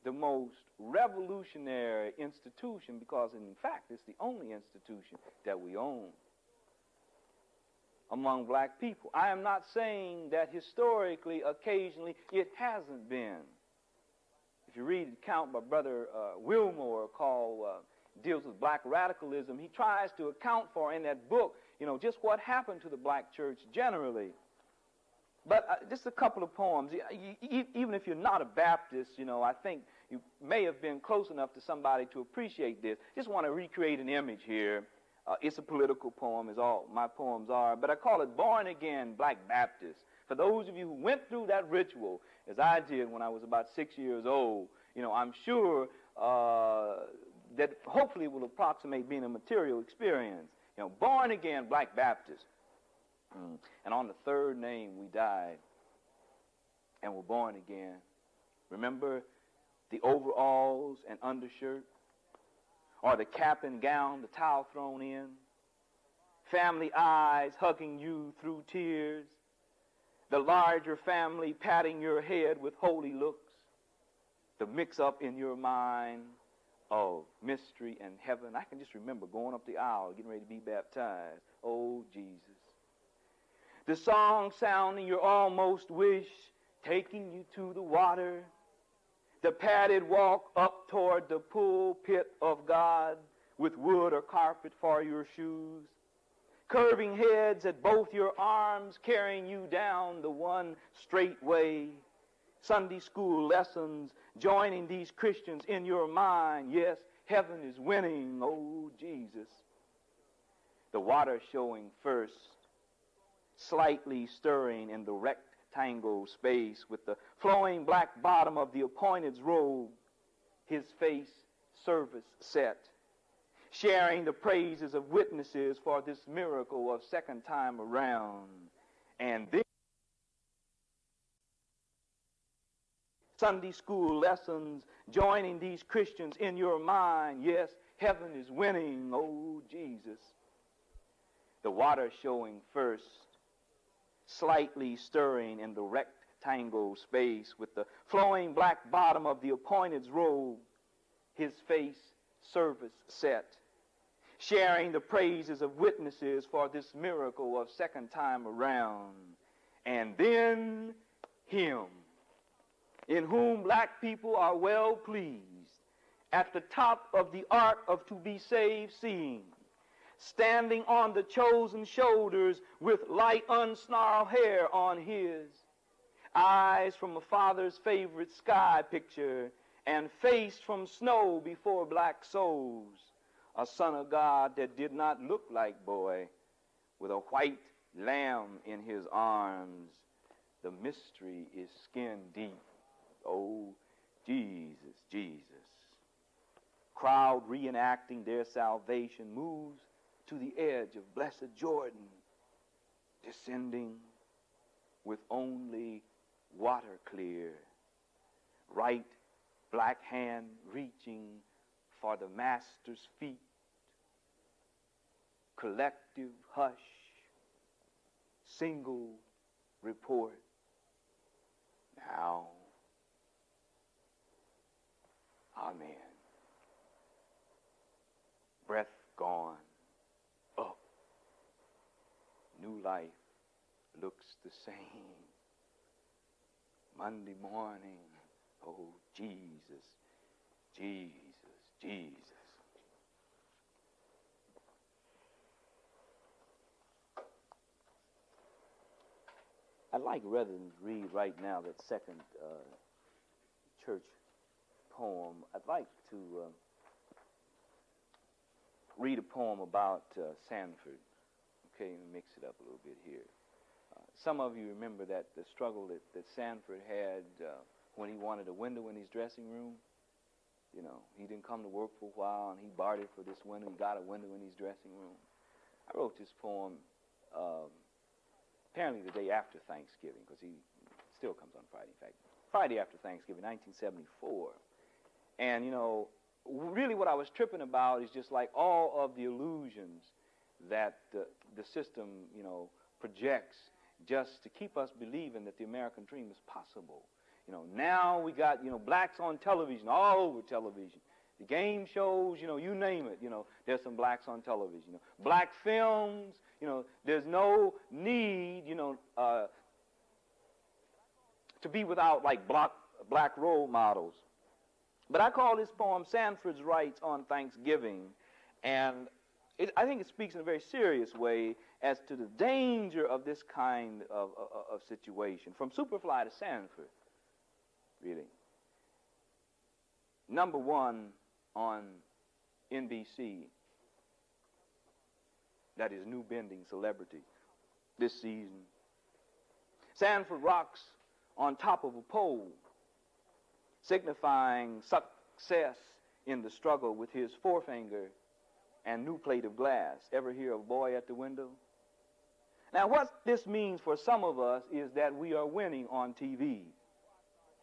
the most revolutionary institution because, in fact, it's the only institution that we own among black people. I am not saying that historically, occasionally, it hasn't been. If you read the account by Brother Wilmore called deals with black radicalism, he tries to account for in that book, just what happened to the black church generally. But just a couple of poems. Even if you're not a Baptist, I think you may have been close enough to somebody to appreciate this. Just want to recreate an image here. It's a political poem, as all my poems are, but I call it Born Again Black Baptist. For those of you who went through that ritual, as I did when I was about 6 years old, I'm sure that hopefully will approximate being a material experience. Born Again Black Baptist. And on the third name we died and were born again. Remember the overalls and undershirt? Or the cap and gown, the towel thrown in? Family eyes hugging you through tears? The larger family patting your head with holy looks? The mix-up in your mind of mystery and heaven? I can just remember going up the aisle, getting ready to be baptized. Oh, Jesus. The song sounding your almost wish, taking you to the water. The padded walk up toward the pulpit of God with wood or carpet for your shoes. Curving heads at both your arms, carrying you down the one straight way. Sunday school lessons, joining these Christians in your mind. Yes, heaven is winning, oh Jesus. The water showing first, slightly stirring in the rectangle space with the flowing black bottom of the appointed's robe, his face service set, sharing the praises of witnesses for this miracle of second time around. And then Sunday school lessons, joining these Christians in your mind. Yes, heaven is winning, oh Jesus. the water showing first, slightly stirring in the rectangle space with the flowing black bottom of the appointed's robe, his face service set, sharing the praises of witnesses for this miracle of second time around. And then him, in whom black people are well pleased, at the top of the ark of to be saved seeing, standing on the chosen shoulders with light unsnarled hair on his, eyes from a father's favorite sky picture, and face from snow before black souls, a son of God that did not look like boy, with a white lamb in his arms. The mystery is skin deep. Oh, Jesus, Jesus. Crowd reenacting their salvation moves to the edge of blessed Jordan, descending with only water clear, right black hand reaching for the master's feet, collective hush, single report. Now, amen. Breath gone, up. New life looks the same. Monday morning, oh Jesus, Jesus, Jesus. I'd like, rather than read right now that second church poem, I'd like to read a poem about Sanford. Okay, and mix it up a little bit here. Some of you remember that the struggle that Sanford had when he wanted a window in his dressing room. You know, he didn't come to work for a while, and he bartered for this window. He got a window in his dressing room. I wrote this poem apparently the day after Thanksgiving, because he still comes on Friday. In fact, Friday after Thanksgiving, 1974. And, you know, really what I was tripping about is just like all of the illusions that the system, you know, projects just to keep us believing that the American dream is possible. You know, now we got, you know, blacks on television, all over television. The game shows, you know, you name it, you know, there's some blacks on television. You know, black films, you know, there's no need, you know, to be without like black role models. But I call this poem Sanford's Rights on Thanksgiving, and I think it speaks in a very serious way as to the danger of this kind of situation, from Superfly to Sanford, really. Number one on NBC, that is New Bending Celebrity, this season. Sanford rocks on top of a pole, signifying success in the struggle with his forefinger and new plate of glass. Ever hear of a boy at the window? Now, what this means for some of us is that we are winning on TV.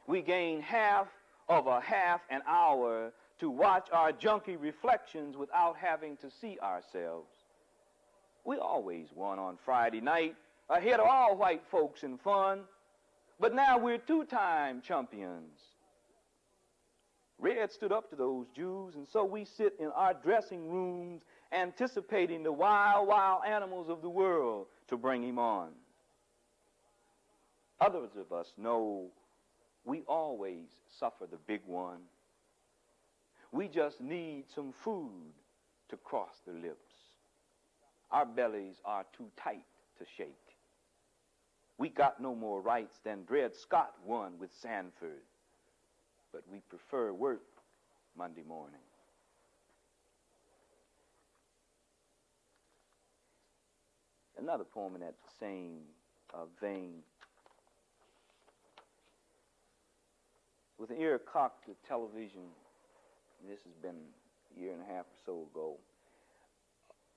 We gain half of a half an hour to watch our junky reflections without having to see ourselves. We always won on Friday night, ahead of all white folks in fun, but now we're two-time champions. Red stood up to those Jews, and so we sit in our dressing rooms anticipating the wild, wild animals of the world to bring him on. Others of us know we always suffer the big one. We just need some food to cross the lips. Our bellies are too tight to shake. We got no more rights than Dred Scott won with Sanford, but we prefer work Monday morning. Another poem in that same vein. With an ear cocked to television, this has been a year and a half or so ago,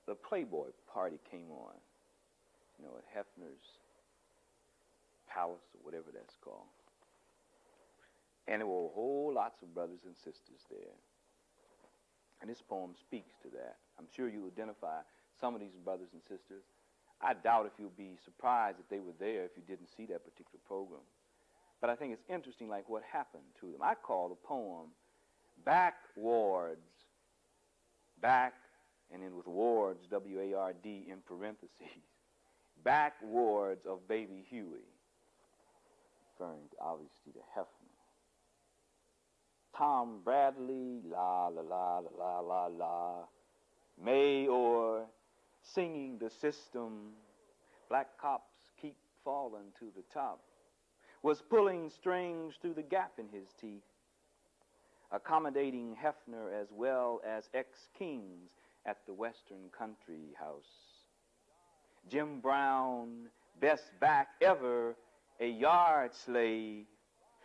the Playboy party came on, you know, at Hefner's Palace or whatever that's called. And there were whole lots of brothers and sisters there. And this poem speaks to that. I'm sure you identify some of these brothers and sisters. I doubt if you'll be surprised that they were there if you didn't see that particular program. But I think it's interesting, like, what happened to them. I call the poem Backwards. Back, and then with wards, W-A-R-D in parentheses. Backwards of Baby Huey. Referring to, obviously, to Hefner. Tom Bradley, la la la la la la la. Mayor, singing the system. Black cops keep falling to the top. Was pulling strings through the gap in his teeth. Accommodating Hefner as well as ex-kings at the Western Country House. Jim Brown, best back ever, a yard slave,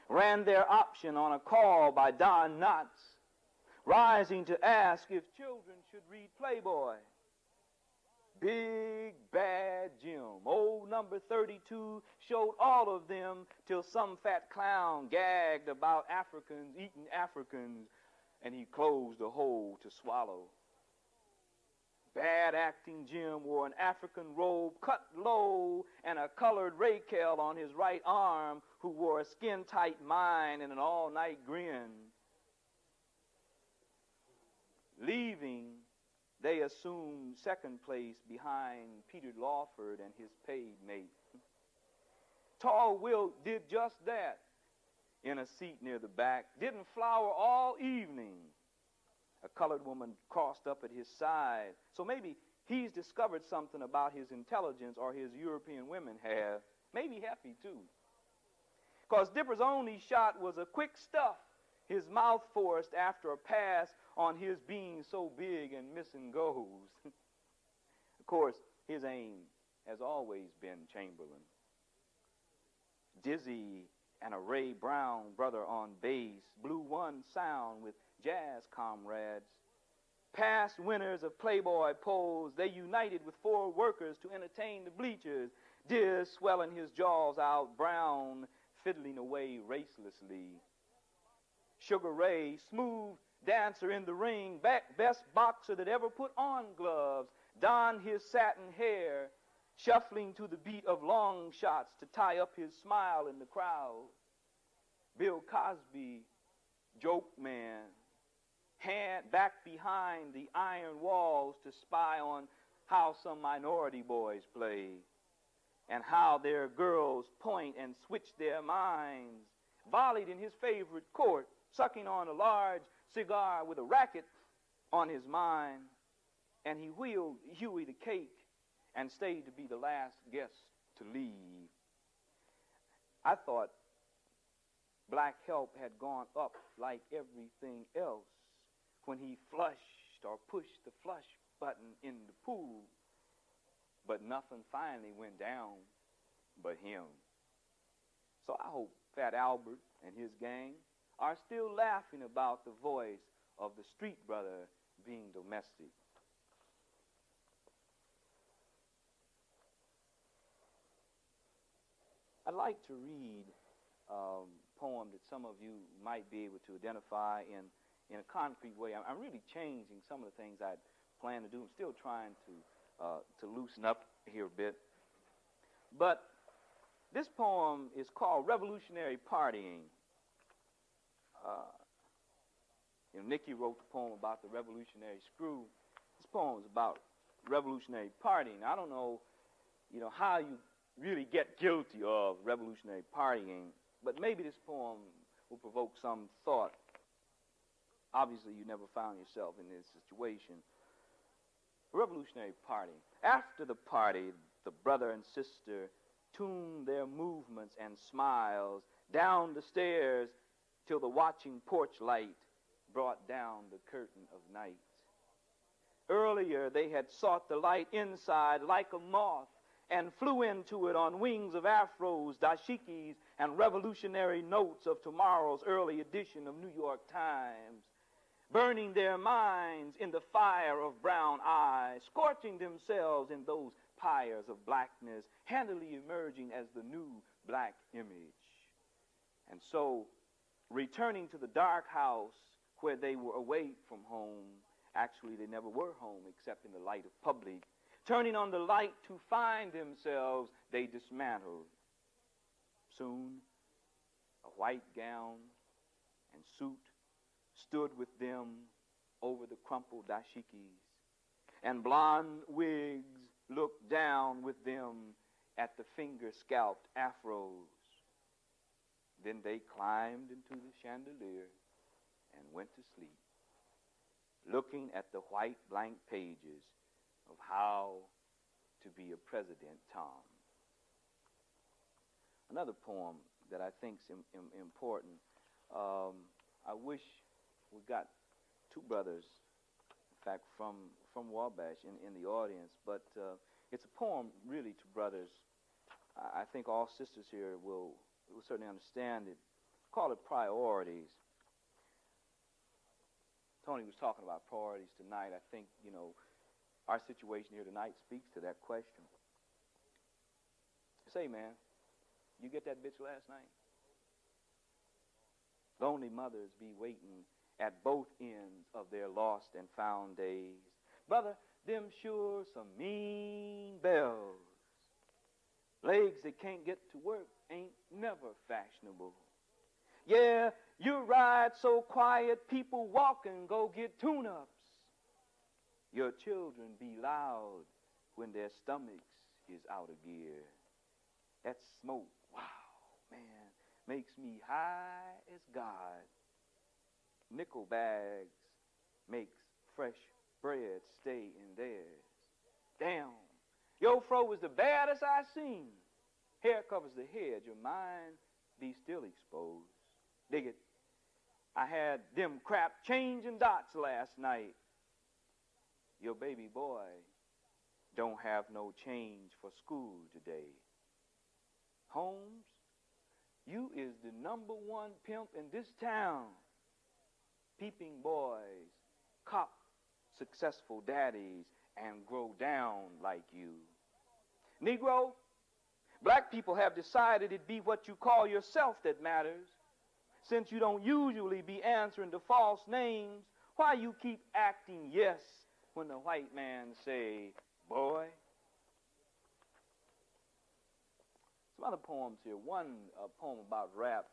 ran their option on a call by Don Knotts, rising to ask if children should read Playboy. Big Bad Jim, old number 32, showed all of them till some fat clown gagged about Africans eating Africans, and he closed the hole to swallow. Bad acting Jim wore an African robe cut low and a colored Raquel on his right arm, who wore a skin-tight mine and an all-night grin. Leaving, they assumed second place behind Peter Lawford and his paid mate. Tall Wilt did just that in a seat near the back, didn't flower all evening. A colored woman crossed up at his side. So maybe he's discovered something about his intelligence, or his European women have. Maybe Heffy, too. Because Dipper's only shot was a quick stuff, his mouth forced after a pass on his being so big and missing goes. Of course, his aim has always been Chamberlain. Dizzy and a Ray Brown brother on bass blew one sound with jazz comrades. Past winners of Playboy polls, they united with 4 workers to entertain the bleachers. Diz swelling his jaws out, Brown fiddling away racelessly. Sugar Ray, smooth dancer in the ring, best boxer that ever put on gloves, donned his satin hair, shuffling to the beat of long shots to tie up his smile in the crowd. Bill Cosby, joke man, hand back behind the iron walls to spy on how some minority boys play and how their girls point and switch their minds. Volleyed in his favorite court, sucking on a large cigar with a racket on his mind, and he wheeled Huey the cake and stayed to be the last guest to leave. I thought black help had gone up like everything else when he flushed or pushed the flush button in the pool, but nothing finally went down but him. So I hope Fat Albert and his gang are still laughing about the voice of the street brother being domestic. I'd like to read a poem that some of you might be able to identify in a concrete way. I'm really changing some of the things I'd planned to do. I'm still trying to loosen up here a bit. But this poem is called Revolutionary Partying. Nikki wrote the poem about the revolutionary screw. This poem is about revolutionary partying. I don't know, how you really get guilty of revolutionary partying, but maybe this poem will provoke some thought. Obviously, you never found yourself in this situation. Revolutionary party. After the party, the brother and sister tuned their movements and smiles down the stairs till the watching porch light brought down the curtain of night. Earlier, they had sought the light inside like a moth and flew into it on wings of afros, dashikis, and revolutionary notes of tomorrow's early edition of New York Times, burning their minds in the fire of brown eyes, scorching themselves in those pyres of blackness, handily emerging as the new black image. And so, returning to the dark house where they were away from home, actually they never were home except in the light of public, Turning on the light to find themselves, they dismantled. Soon, a white gown and suit stood with them over the crumpled dashikis, and blonde wigs looked down with them at the finger-scalped afros. Then they climbed into the chandelier and went to sleep, looking at the white blank pages of how to be a President Tom. Another poem that I think is important. I wish we got two brothers, in fact, from Wabash in the audience, but it's a poem really to brothers. I think all sisters here will certainly understand it. Call it Priorities. Tony was talking about priorities tonight. I think, our situation here tonight speaks to that question. Say, man, you get that bitch last night? Lonely mothers be waiting at both ends of their lost and found days. Brother, them sure some mean bells. Legs that can't get to work ain't never fashionable. Yeah, you ride so quiet, people walk and go get tune-ups. Your children be loud when their stomachs is out of gear. That smoke, wow, man, makes me high as God. Nickel bags makes fresh bread stay in theirs. Damn, your fro was the baddest I seen. Hair covers the head, your mind be still exposed. Dig it. I had them crap changing dots last night. Your baby boy don't have no change for school today. Holmes, you is the #1 pimp in this town. Peeping boys cop successful daddies and grow down like you. Negro, black people have decided it be what you call yourself that matters. Since you don't usually be answering to false names, why you keep acting yes when the white man say, boy? Some other poems here. One poem about rap,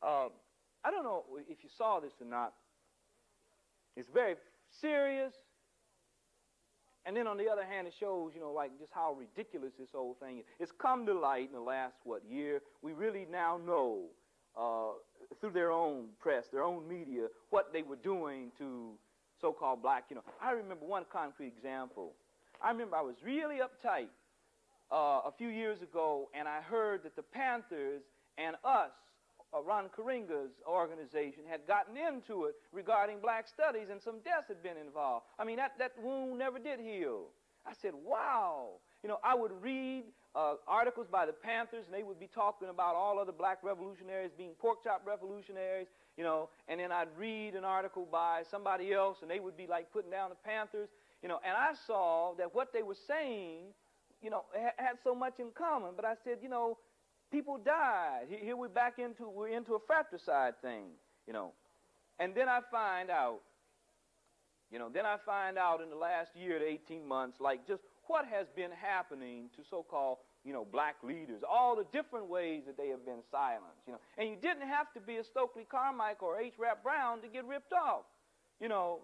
I don't know if you saw this or not. It's very serious. And then on the other hand, it shows, just how ridiculous this whole thing is. It's come to light in the last, year. We really now know, through their own press, their own media, what they were doing to so-called black, I remember one concrete example. I remember I was really uptight a few years ago, and I heard that the Panthers and us, Ron Karinga's organization, had gotten into it regarding black studies, and some deaths had been involved. I mean, that wound never did heal. I said, wow. I would read articles by the Panthers, and they would be talking about all other black revolutionaries being pork chop revolutionaries, and then I'd read an article by somebody else, and they would be like putting down the Panthers, and I saw that what they were saying, had so much in common. But I said, people died. Here we're into a fratricide thing, And then I find out, in the last year to 18 months, like just what has been happening to so-called, black leaders, all the different ways that they have been silenced, And you didn't have to be a Stokely Carmichael or H. Rap Brown to get ripped off.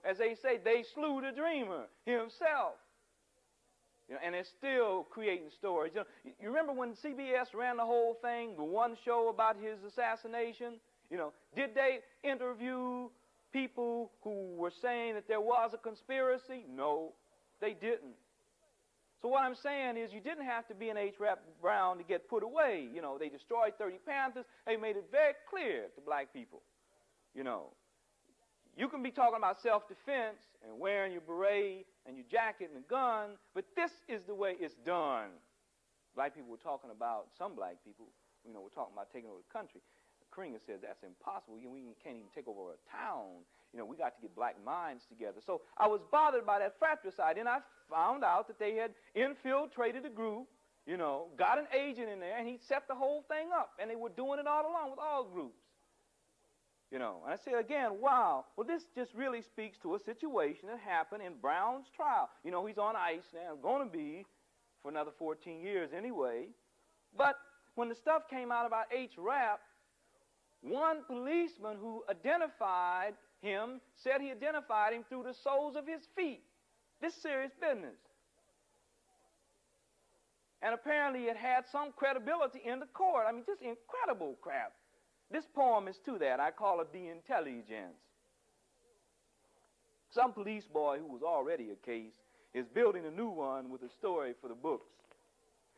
As they say, they slew the dreamer himself. And they're still creating stories. You remember when CBS ran the whole thing, the one show about his assassination? Did they interview people who were saying that there was a conspiracy? No, they didn't. So what I'm saying is you didn't have to be an H. Rap Brown to get put away. They destroyed 30 Panthers. They made it very clear to black people. You can be talking about self-defense and wearing your beret and your jacket and a gun, but this is the way it's done. Black people were talking about, some black people, were talking about taking over the country. Karinga says that's impossible. We can't even take over a town. We got to get black minds together. So I was bothered by that fratricide, and I found out that they had infiltrated the group, got an agent in there, and he set the whole thing up. And they were doing it all along with all groups. You know, and I say again, wow, well, this just really speaks to a situation that happened in Brown's trial. You know, he's on ice now, going to be for another 14 years anyway. But when the stuff came out about H. Rap, one policeman who identified him said he identified him through the soles of his feet. This is serious business. And apparently it had some credibility in the court. I mean, just incredible crap. This poem is to that. I call it The Intelligence. Some police boy who was already a case is building a new one with a story for the books.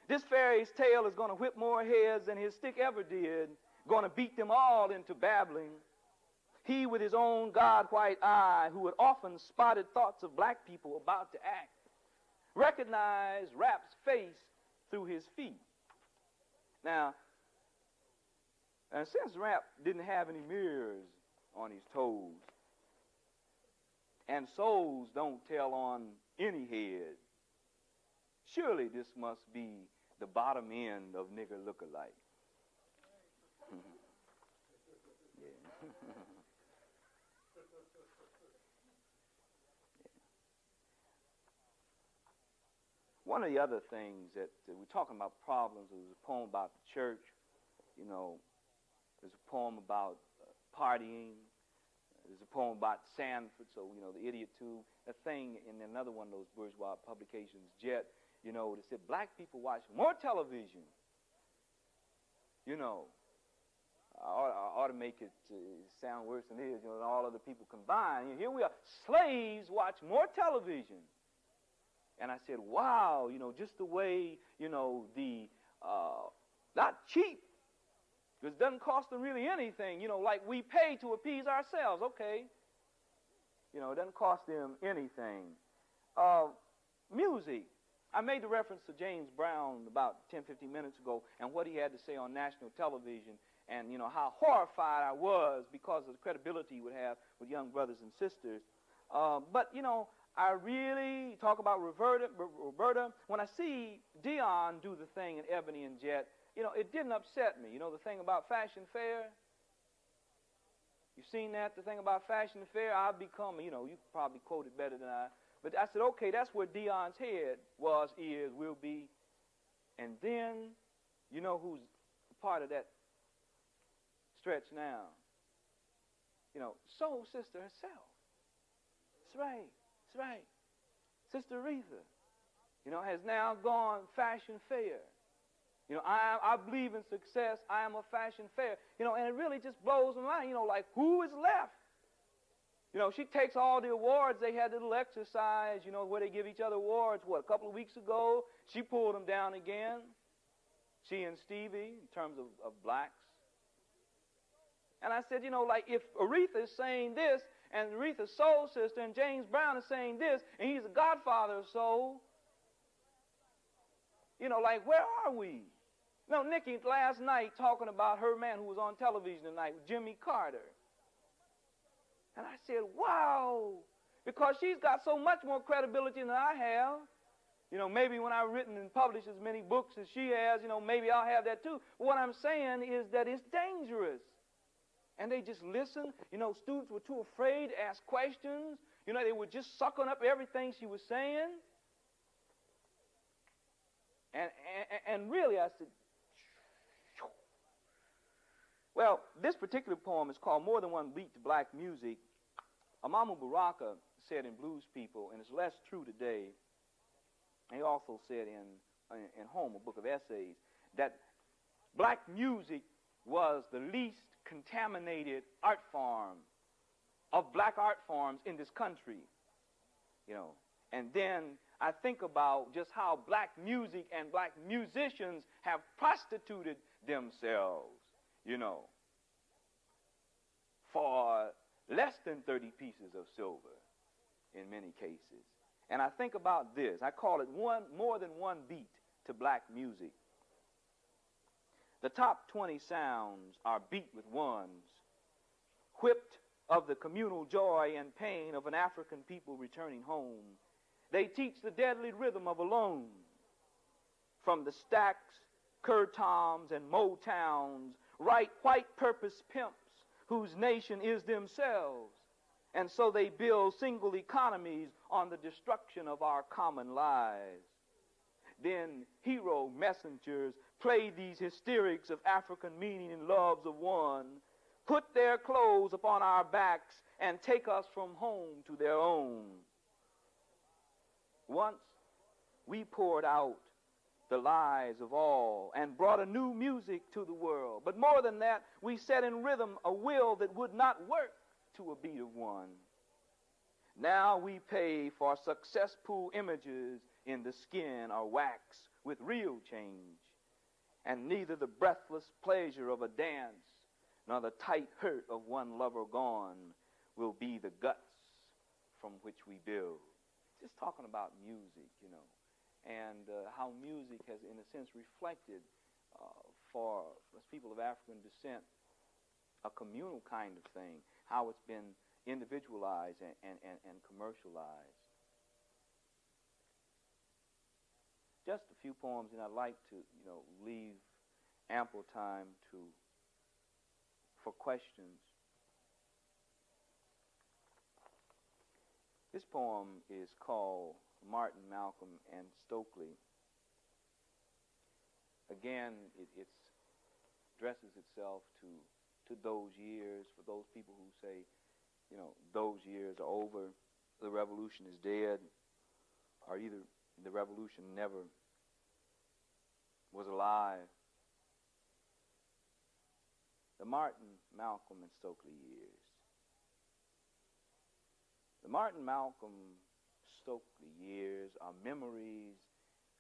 This fairy's tale is going to whip more heads than his stick ever did, going to beat them all into babbling. He with his own God-white eye, who had often spotted thoughts of black people about to act, recognized Rap's face through his feet. Now, and since Rap didn't have any mirrors on his toes, and souls don't tell on any head, surely this must be the bottom end of nigger look-alike. Yeah. One of the other things that we're talking about problems, there was a poem about the church, you know, there's a poem about partying, there's a poem about Sanford, so, you know, the idiot too, a thing in another one of those bourgeois publications, Jet, you know, that said black people watch more television, you know. I ought to make it sound worse than it is, you know, than all other people combined. Here we are, slaves watch more television. And I said, wow, you know, just the way, you know, not cheap, because it doesn't cost them really anything, you know, like we pay to appease ourselves, okay. You know, it doesn't cost them anything. Music. I made the reference to James Brown about 10, 15 minutes ago and what he had to say on national television and, you know, how horrified I was because of the credibility he would have with young brothers and sisters. But, you know, I really talk about Roberta. When I see Dion do the thing in Ebony and Jet, you know, it didn't upset me. You know, the thing about Fashion Fair? You've seen that, the thing about Fashion Fair? I've become, you know, you probably quote it better than I. But I said, okay, that's where Dion's head was, is, will be. And then, you know who's part of that stretch now? You know, Soul Sister herself. That's right. That's right. Sister Aretha, you know, has now gone Fashion Fair. You know, I believe in success. I am a Fashion Fair. You know, and it really just blows my mind. You know, like, who is left? You know, she takes all the awards. They had a little exercise, you know, where they give each other awards, what, a couple of weeks ago? She pulled them down again. She and Stevie, in terms of blacks. And I said, you know, like, if Aretha is saying this, and Aretha's soul sister, and James Brown is saying this, and he's a godfather of soul, you know, like, where are we? No, Nikki last night talking about her man who was on television tonight with Jimmy Carter. And I said, wow, because she's got so much more credibility than I have. You know, maybe when I've written and published as many books as she has, you know, maybe I'll have that too. But what I'm saying is that it's dangerous. And they just listen. You know, students were too afraid to ask questions. You know, they were just sucking up everything she was saying. And really, I said, well, this particular poem is called More Than One Beat to Black Music. Amamu Baraka said in Blues People, and it's less true today, and he also said in Home, a book of essays, that black music was the least contaminated art form of black art forms in this country. You know, and then I think about just how black music and black musicians have prostituted themselves, you know, for less than 30 pieces of silver in many cases. And I think about this. I call it more than one beat to black music. The top 20 sounds are beat with ones, whipped of the communal joy and pain of an African people returning home. They teach the deadly rhythm of alone. From the Stacks, Curtoms, and Motowns, right white purpose pimps whose nation is themselves. And so they build single economies on the destruction of our common lives. Then hero messengers play these hysterics of African meaning and loves of one, put their clothes upon our backs and take us from home to their own. Once we poured out the lies of all and brought a new music to the world. But more than that, we set in rhythm a will that would not work to a beat of one. Now we pay for success pool images in the skin or wax with real change. And neither the breathless pleasure of a dance nor the tight hurt of one lover gone will be the guts from which we build. Just talking about music, and how music has, in a sense, reflected for us people of African descent a communal kind of thing, how it's been individualized and commercialized. Just a few poems, and I'd like to, leave ample time for questions. This poem is called Martin, Malcolm, and Stokely. Again, it addresses itself to those years, for those people who say, those years are over, the revolution is dead, or either the revolution never was alive. The Martin, Malcolm, and Stokely years. The Martin, Malcolm, Stokely years are memories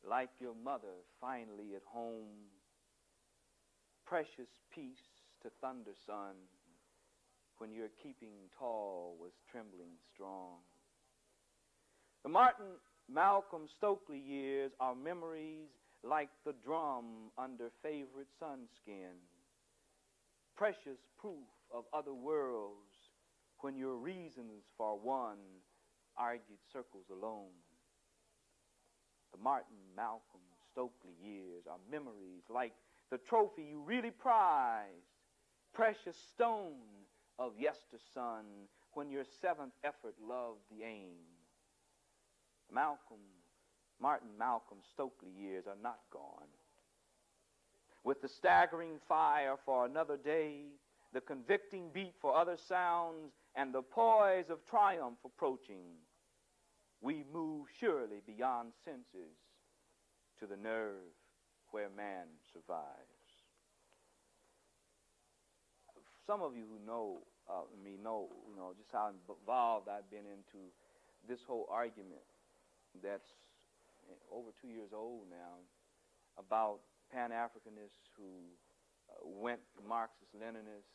like your mother finally at home. Precious peace to thunder sun when your keeping tall was trembling strong. The Martin, Malcolm, Stokely years are memories like the drum under favorite sunskin. Precious proof of other worlds when your reasons for one argued circles alone. The Martin, Malcolm, Stokely years are memories like the trophy you really prized, precious stone of yester-sun when your seventh effort loved the aim. Martin, Malcolm, Stokely years are not gone. With the staggering fire for another day, the convicting beat for other sounds, and the poise of triumph approaching, we move surely beyond senses to the nerve where man survives. Some of you who know me know, just how involved I've been into this whole argument that's over 2 years old now about Pan-Africanists who went Marxist-Leninists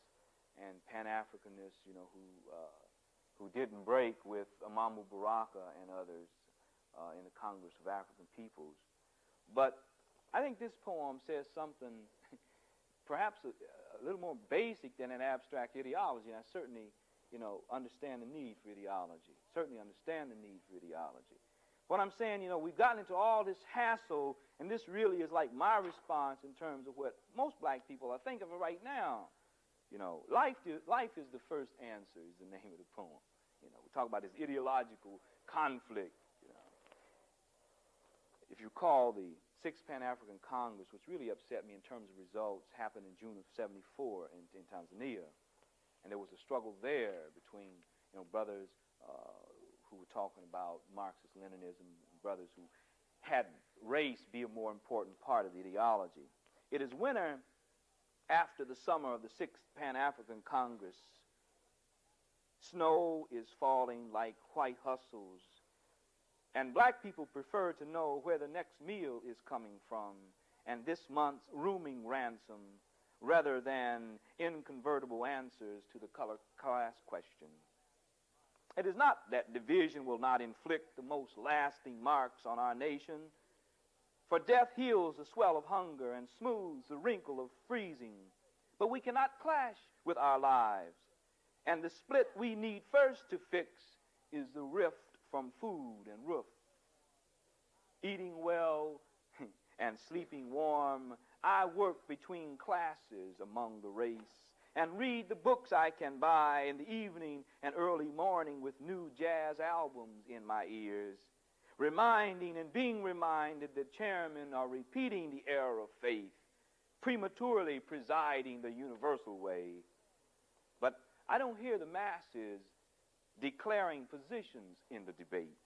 and Pan-Africanists, who didn't break with Amamu Baraka and others in the Congress of African Peoples. But I think this poem says something perhaps a little more basic than an abstract ideology, and I certainly, understand the need for ideology. What I'm saying, we've gotten into all this hassle, and this really is like my response in terms of what most black people are thinking of right now. Life is the first answer is the name of the poem. We talk about this ideological conflict. If you recall, the Sixth Pan-African Congress, which really upset me in terms of results, happened in June of '74 in Tanzania. And there was a struggle there between, brothers who were talking about Marxist-Leninism, brothers who had race be a more important part of the ideology. It is winter after the summer of the Sixth Pan-African Congress. Snow is falling like white hustles, and black people prefer to know where the next meal is coming from and this month's rooming ransom rather than inconvertible answers to the color class question. It is not that division will not inflict the most lasting marks on our nation, for death heals the swell of hunger and smooths the wrinkle of freezing, but we cannot clash with our lives, and the split we need first to fix is the rift from food and roof. Eating well and sleeping warm, I work between classes among the race, and read the books I can buy in the evening and early morning with new jazz albums in my ears, reminding and being reminded that chairmen are repeating the error of faith, prematurely presiding the universal way. But I don't hear the masses declaring positions in the debate.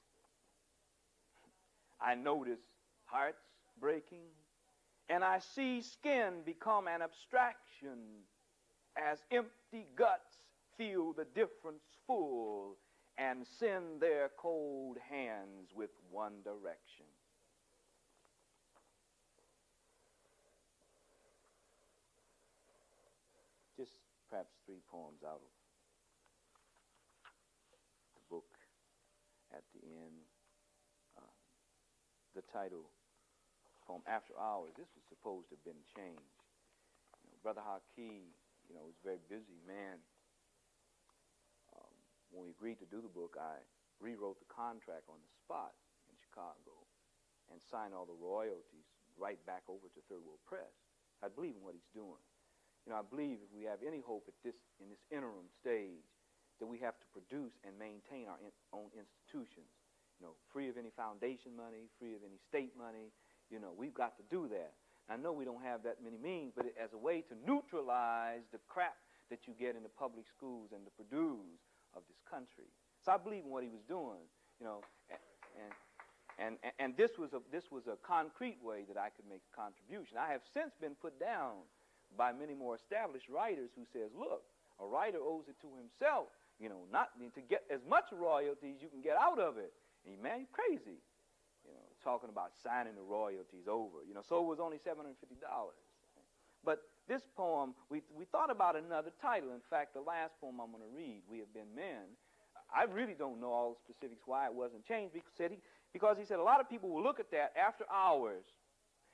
I notice hearts breaking, and I see skin become an abstraction as empty guts feel the difference full and send their cold hands with one direction. Just perhaps 3 poems out of the book at the end. The title, poem After Hours, this was supposed to have been changed. Brother Haki, was a very busy man. When we agreed to do the book, I rewrote the contract on the spot in Chicago and signed all the royalties right back over to Third World Press. I believe in what he's doing. I believe if we have any hope in this interim stage, that we have to produce and maintain our own institutions, free of any foundation money, free of any state money. We've got to do that. I know we don't have that many means, but as a way to neutralize the crap that you get in the public schools and the Purdues of this country. So I believe in what he was doing, and this was a concrete way that I could make a contribution. I have since been put down by many more established writers who says, look, a writer owes it to himself, not to get as much royalties you can get out of it. And man, you're crazy, talking about signing the royalties over. So it was only $750. But this poem, we thought about another title. In fact, the last poem I'm going to read, We Have Been Men, I really don't know all the specifics why it wasn't changed, because he said a lot of people will look at that after hours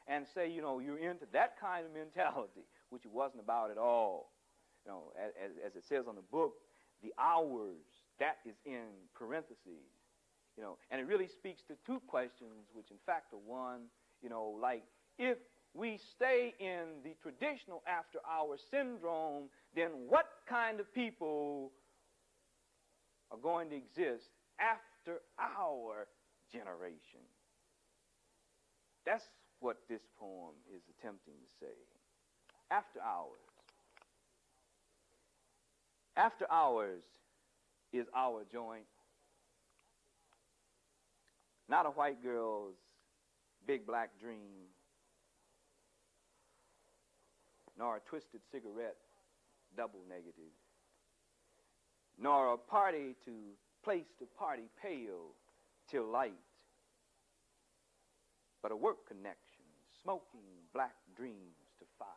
and say, you're into that kind of mentality, which it wasn't about at all. As it says on the book, the hours, that is in parentheses. And it really speaks to 2 questions, which in fact are one, like if we stay in the traditional after-hour syndrome, then what kind of people are going to exist after our generation? That's what this poem is attempting to say. After hours. After hours is our joint. Not a white girl's big black dream, nor a twisted cigarette double negative, nor a party to place to party pale till light, but a work connection, smoking black dreams to fire.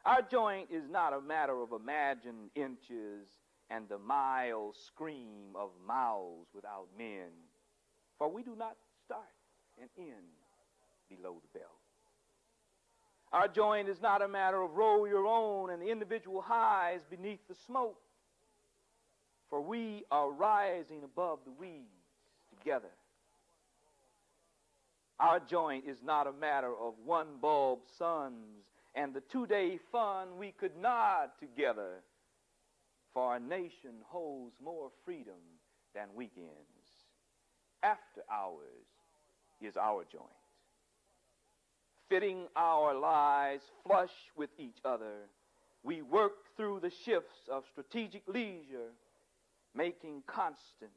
Our joint is not a matter of imagined inches and the mild scream of mouths without men, for we do not start and end below the belt. Our joint is not a matter of roll your own and the individual highs beneath the smoke, for we are rising above the weeds together. Our joint is not a matter of one bulb suns and the 2-day fun we could nod together, for our nation holds more freedom than weekends. After hours is our joint, fitting our lives flush with each other. We work through the shifts of strategic leisure, making constant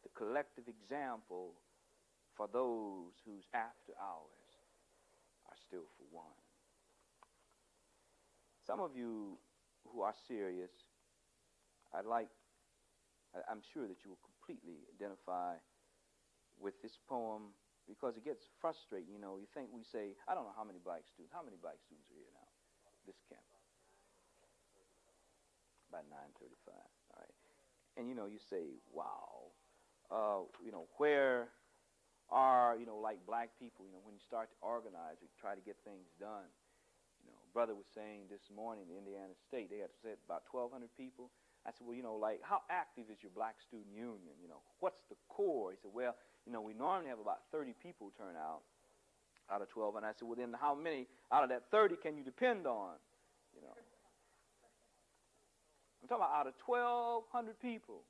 the collective example for those whose after hours are still for one. Some of you who are serious, I'm sure that you will completely identify with this poem, because it gets frustrating. You think we say, I don't know how many black students are here now, this camp? About 9:35, all right. And you say, wow, where are, like black people, when you start to organize, you try to get things done. Brother was saying this morning in Indiana State, they had said about 1,200 people. I said, well, how active is your black student union? What's the core? He said, well, we normally have about 30 people turn out of 12. And I said, well, then how many out of that 30 can you depend on? I'm talking about out of 1,200 people.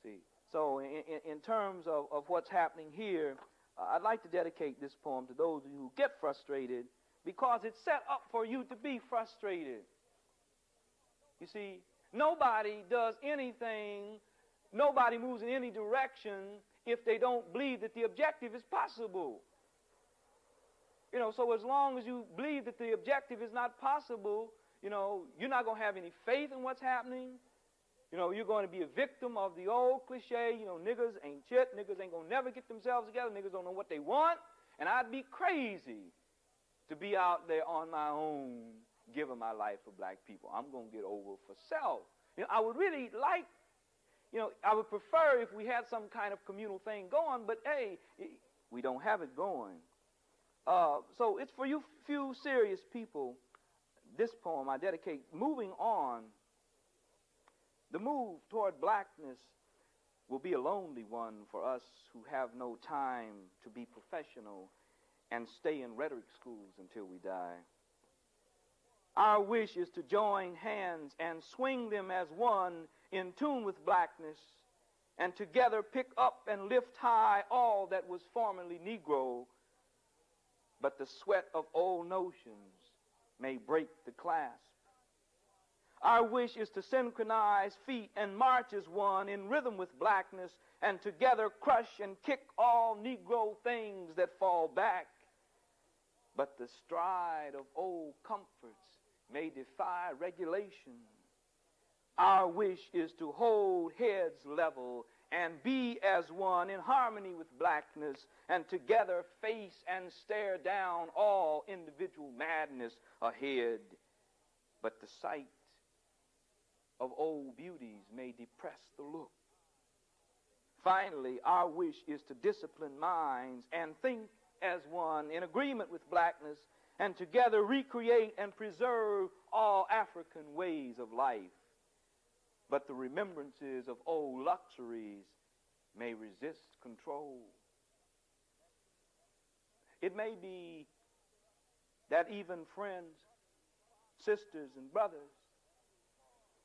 See, so in terms of what's happening here, I'd like to dedicate this poem to those of you who get frustrated, because it's set up for you to be frustrated. You see, nobody does anything, nobody moves in any direction if they don't believe that the objective is possible. You know, so as long as you believe that the objective is not possible, you know, you're not going to have any faith in what's happening. You know, you're going to be a victim of the old cliche, you know, niggas ain't shit, niggas ain't going to never get themselves together, niggas don't know what they want, and I'd be crazy to be out there on my own giving my life for black people. I'm going to get over for self. You know, I would really like, you know, I would prefer if we had some kind of communal thing going, but hey, we don't have it going. So it's for you few serious people. This poem I dedicate. Moving on, the move toward blackness will be a lonely one for us who have no time to be professional and stay in rhetoric schools until we die. Our wish is to join hands and swing them as one in tune with blackness, and together pick up and lift high all that was formerly Negro. But the sweat of old notions may break the clasp. Our wish is to synchronize feet and march as one in rhythm with blackness, and together crush and kick all Negro things that fall back. But the stride of old comforts may defy regulation. Our wish is to hold heads level and be as one in harmony with blackness, and together face and stare down all individual madness ahead. But the sight of old beauties may depress the look. Finally, our wish is to discipline minds and think as one in agreement with blackness, and together recreate and preserve all African ways of life. But the remembrances of old luxuries may resist control. It may be that even friends, sisters and brothers,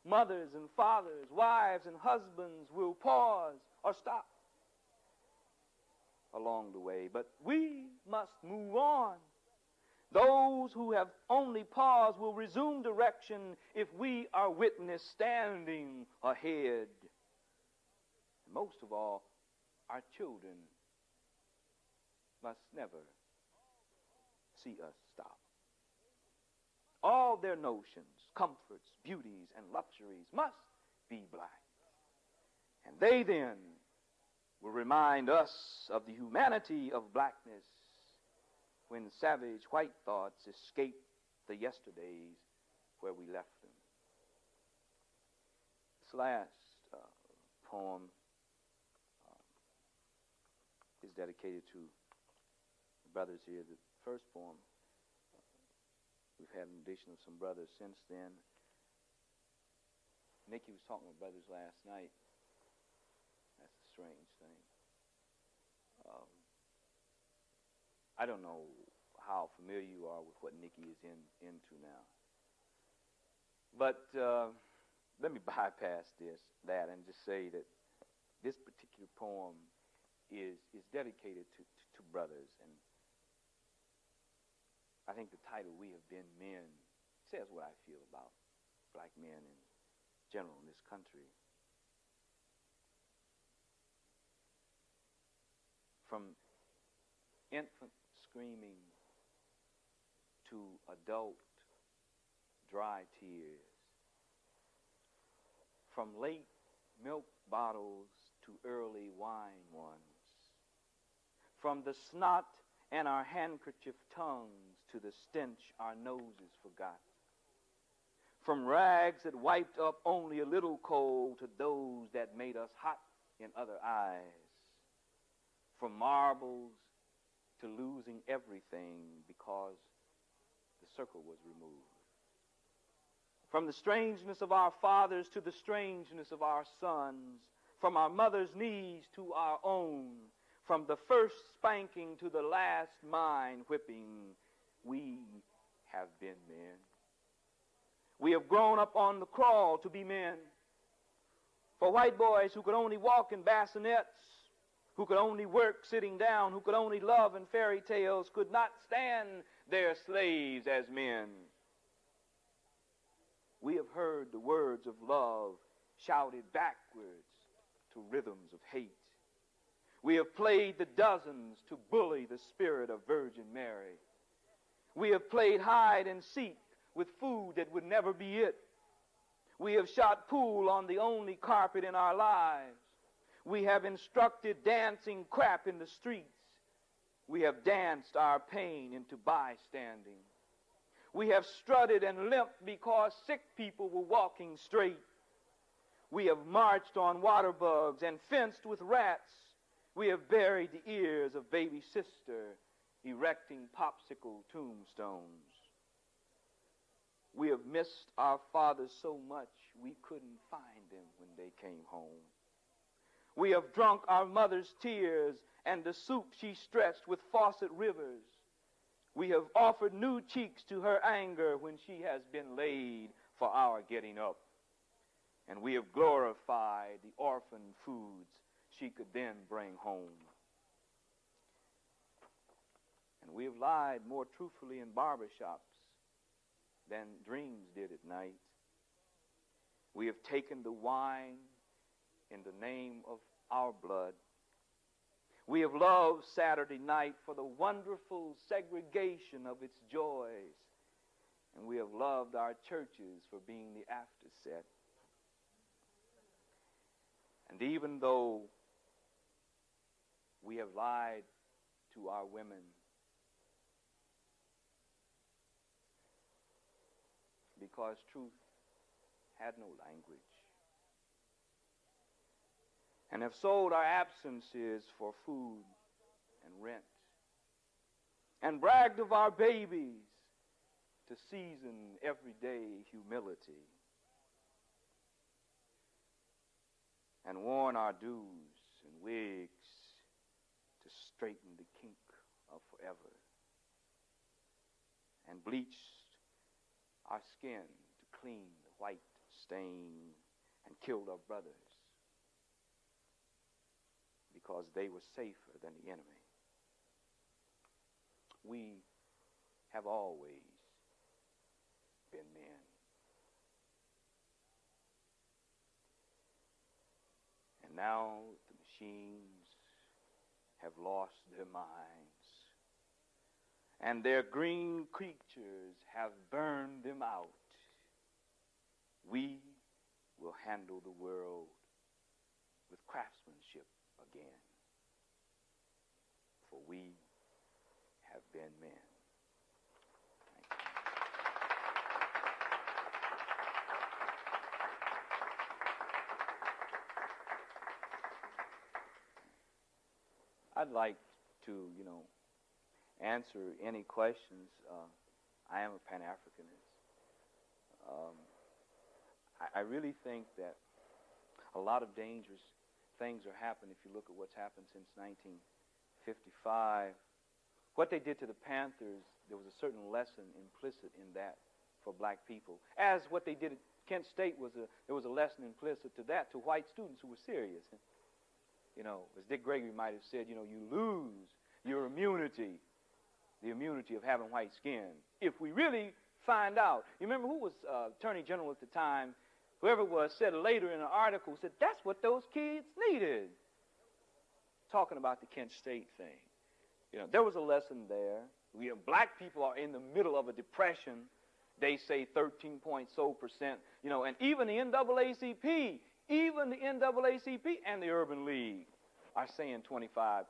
mothers and fathers, wives and husbands will pause or stop along the way. But we must move on. Those who have only paused will resume direction if we are witness standing ahead. And most of all, our children must never see us stop. All their notions, comforts, beauties, and luxuries must be black. And they then will remind us of the humanity of blackness when savage white thoughts escape the yesterdays where we left them. This last poem is dedicated to the brothers here. The first poem, we've had an addition of some brothers since then. Nicky was talking with brothers last night. That's a strange thing. I don't know how familiar you are with what Nicky is into now. But let me bypass that, and just say that this particular poem is dedicated to brothers. And I think the title, We Have Been Men, says what I feel about black men in general in this country. From infant screaming to adult dry tears, from late milk bottles to early wine ones, from the snot and our handkerchief tongues to the stench our noses forgot, from rags that wiped up only a little cold to those that made us hot in other eyes, from marbles to losing everything because the circle was removed. From the strangeness of our fathers to the strangeness of our sons, from our mother's knees to our own, from the first spanking to the last mind whipping, we have been men. We have grown up on the crawl to be men. For white boys who could only walk in bassinets, who could only work sitting down, who could only love in fairy tales, could not stand their slaves as men. We have heard the words of love shouted backwards to rhythms of hate. We have played the dozens to bully the spirit of Virgin Mary. We have played hide and seek with food that would never be it. We have shot pool on the only carpet in our lives. We have instructed dancing crap in the streets. We have danced our pain into bystanding. We have strutted and limped because sick people were walking straight. We have marched on water bugs and fenced with rats. We have buried the ears of baby sister, erecting popsicle tombstones. We have missed our fathers so much we couldn't find them when they came home. We have drunk our mother's tears and the soup she stretched with faucet rivers. We have offered new cheeks to her anger when she has been laid for our getting up. And we have glorified the orphan foods she could then bring home. And we have lied more truthfully in barbershops than dreams did at night. We have taken the wine in the name of our blood. We have loved Saturday night for the wonderful segregation of its joys. And we have loved our churches for being the afterset. And even though we have lied to our women, because truth had no language, and have sold our absences for food and rent, and bragged of our babies to season everyday humility, and worn our dues and wigs to straighten the kink of forever, and bleached our skin to clean the white stain, and killed our brothers because they were safer than the enemy. We have always been men. And now the machines have lost their minds, and their green creatures have burned them out. We will handle the world with craftsmanship again, for we have been men. Thank you. I'd like to, answer any questions. I am a Pan-Africanist. I really think that a lot of dangerous things are happening if you look at what's happened since 1955. What they did to the Panthers, there was a certain lesson implicit in that for black people. As what they did at Kent State there was a lesson implicit to that to white students who were serious. As Dick Gregory might have said, you lose your immunity, the immunity of having white skin, if we really find out. You remember who was Attorney General at the time? Whoever it was said later in an article, said, that's what those kids needed. Talking about the Kent State thing. There was a lesson there. Black people are in the middle of a depression. They say 13% and even the NAACP, and the Urban League are saying 25+%,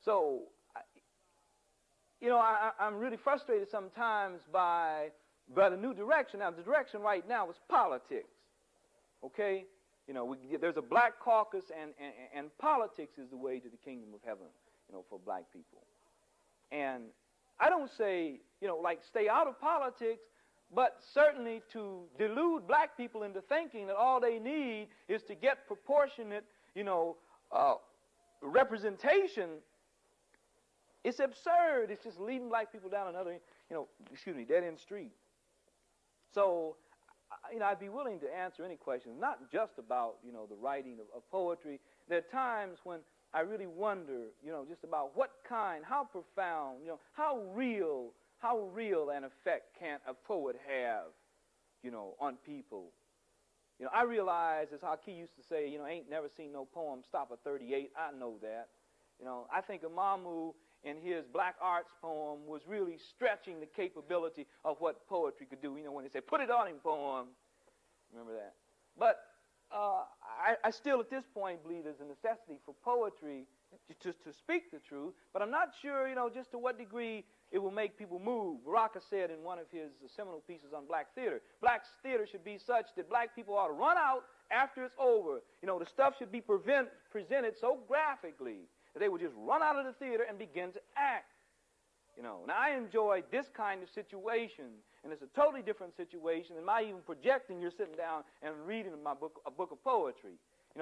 So, I'm really frustrated sometimes by the new direction. Now, the direction right now is politics, okay? There's a black caucus, and politics is the way to the kingdom of heaven, for black people. And I don't say, stay out of politics, but certainly to delude black people into thinking that all they need is to get proportionate, representation. It's absurd. It's just leading black people down another, dead-end street. So I'd be willing to answer any questions, not just about, the writing of poetry. There are times when I really wonder, just about what kind, how profound, how real an effect can a poet have, on people. I realize, as Haki used to say, ain't never seen no poem stop at 38. I know that. I think Amamu in his Black Arts poem was really stretching the capability of what poetry could do. When they say, put it on him, poem. Remember that? But I still, at this point, believe there's a necessity for poetry to speak the truth, but I'm not sure, just to what degree it will make people move. Baraka said in one of his seminal pieces on black theater, black theater should be such that black people ought to run out after it's over. The stuff should be presented so graphically that they would just run out of the theater and begin to act. Now I enjoy this kind of situation, and it's a totally different situation than my even projecting you're sitting down and reading a book of poetry,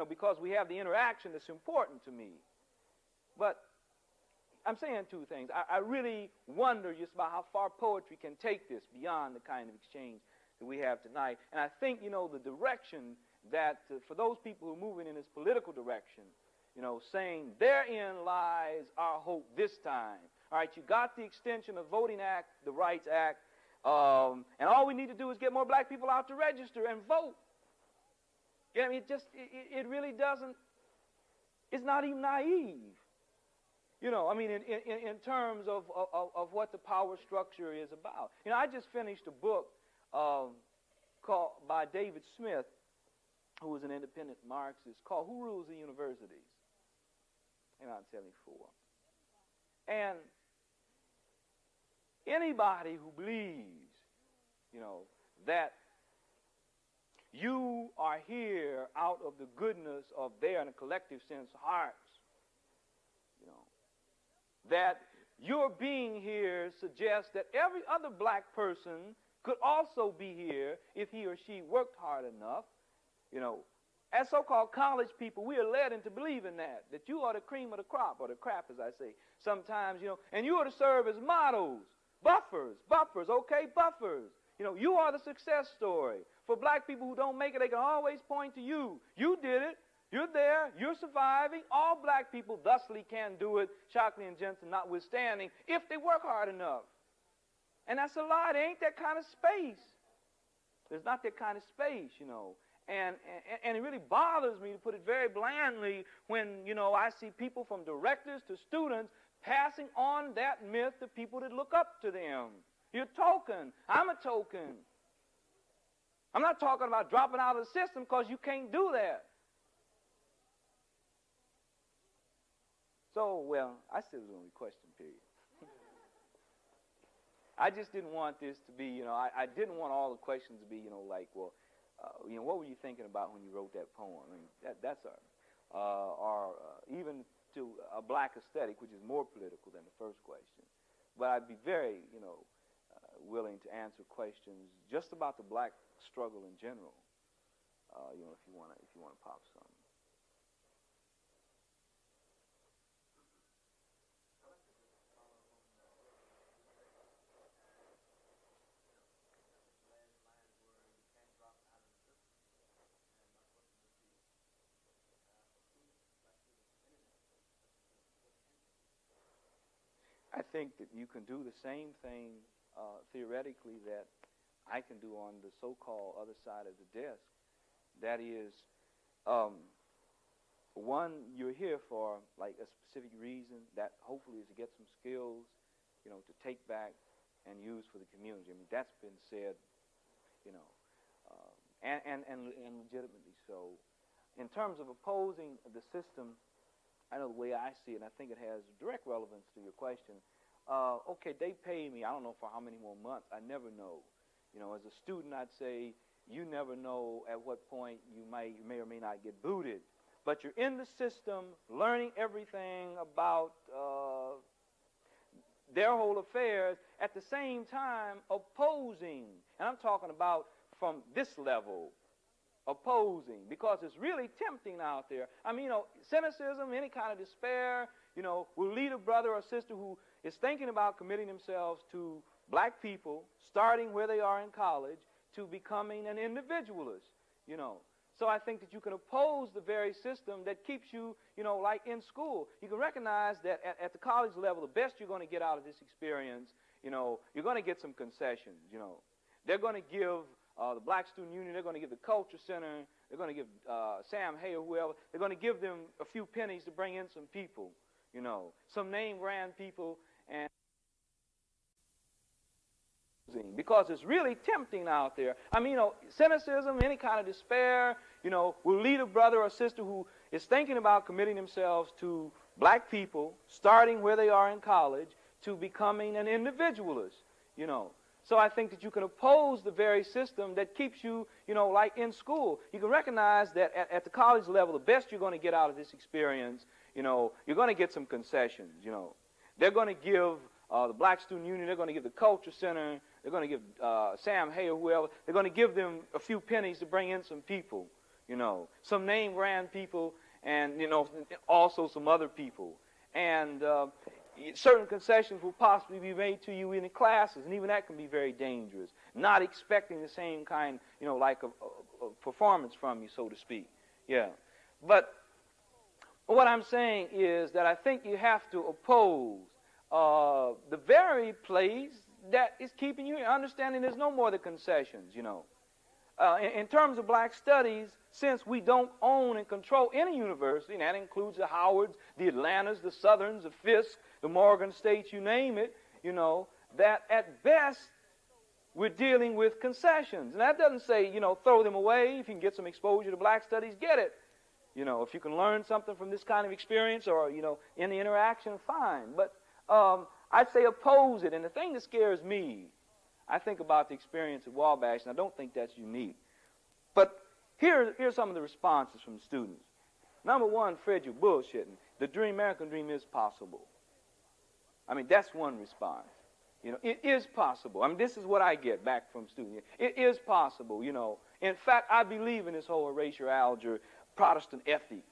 because we have the interaction that's important to me. But I'm saying two things. I really wonder just about how far poetry can take this beyond the kind of exchange that we have tonight. And I think, the direction that for those people who are moving in this political direction, saying therein lies our hope this time. All right, you got the extension of Voting Act, the Rights Act, and all we need to do is get more black people out to register and vote. It really doesn't, it's not even naive. In terms of what the power structure is about. I just finished a book called by David Smith, who was an independent Marxist, called Who Rules the Universities? Came out in 1974. And anybody who believes, that you are here out of the goodness of their, in a collective sense, hearts, that your being here suggests that every other black person could also be here if he or she worked hard enough. As so-called college people, we are led into believing that you are the cream of the crop, or the crap, as I say, sometimes, and you are to serve as models, buffers, okay, buffers. You are the success story. For black people who don't make it, they can always point to you. You did it. You're there, you're surviving. All black people thusly can do it, Shockley and Jensen notwithstanding, if they work hard enough. And that's a lie. There ain't that kind of space. There's not that kind of space, And it really bothers me, to put it very blandly, when, I see people from directors to students passing on that myth to people that look up to them. You're a token. I'm a token. I'm not talking about dropping out of the system, because you can't do that. So, I said it was going to be question period. I just didn't want this to be, I didn't want all the questions to be, like, what were you thinking about when you wrote that poem? That's even to a black aesthetic, which is more political than the first question. But I'd be very, willing to answer questions just about the black struggle in general, if you want to pop something. I think that you can do the same thing theoretically that I can do on the so-called other side of the desk. That is, one, you're here for like a specific reason that hopefully is to get some skills, to take back and use for the community. That's been said, and legitimately so. In terms of opposing the system, I know the way I see it, and I think it has direct relevance to your question. Okay, they pay me, I don't know for how many more months, I never know. As a student, I'd say, you never know at what point you may or may not get booted. But you're in the system, learning everything about their whole affairs, at the same time opposing. And I'm talking about from this level, opposing, because it's really tempting out there. Cynicism, any kind of despair, will lead a brother or sister who is thinking about committing themselves to black people, starting where they are in college, to becoming an individualist, you know. So I think that you can oppose the very system that keeps you, you know, like in school. You can recognize that at the college level, the best you're going to get out of this experience, you know, you're going to get some concessions, you know. They're going to give the Black Student Union, they're going to give the Culture Center, they're going to give Sam Hay or whoever, they're going to give them a few pennies to bring in some people, you know, some name brand people, and because it's really tempting out there. I mean, you know, cynicism, any kind of despair, you know, will lead a brother or sister who is thinking about committing themselves to black people, starting where they are in college, to becoming an individualist, you know. So I think that you can oppose the very system that keeps you, you know, like in school. You can recognize that at the college level, the best you're going to get out of this experience, you know, you're going to get some concessions, you know. They're going to give the Black Student Union, they're going to give the Culture Center, they're going to give Sam Hay or whoever, they're going to give them a few pennies to bring in some people, you know, some name brand people, and, you know, also some other people. And certain concessions will possibly be made to you in the classes, and even that can be very dangerous. Not expecting the same kind, you know, like a performance from you, so to speak. Yeah. But what I'm saying is that I think you have to oppose the very place that is keeping you understanding there's no more the concessions, you know. In terms of black studies, since we don't own and control any university, and that includes the Howards, the Atlantas, the Southerns, the Fisk, the Morgan States, you name it, you know, that at best we're dealing with concessions. And that doesn't say, you know, throw them away. If you can get some exposure to black studies, get it. You know, if you can learn something from this kind of experience or, you know, in the interaction, fine. But I'd say oppose it. And the thing that scares me, I think about the experience at Wabash, and I don't think that's unique. But here's some of the responses from students. Number one, Fred, you're bullshitting. The dream, American dream is possible. I mean, that's one response. You know, it is possible. I mean, this is what I get back from students. It is possible, you know. In fact, I believe in this whole erasure algebra, Protestant ethic,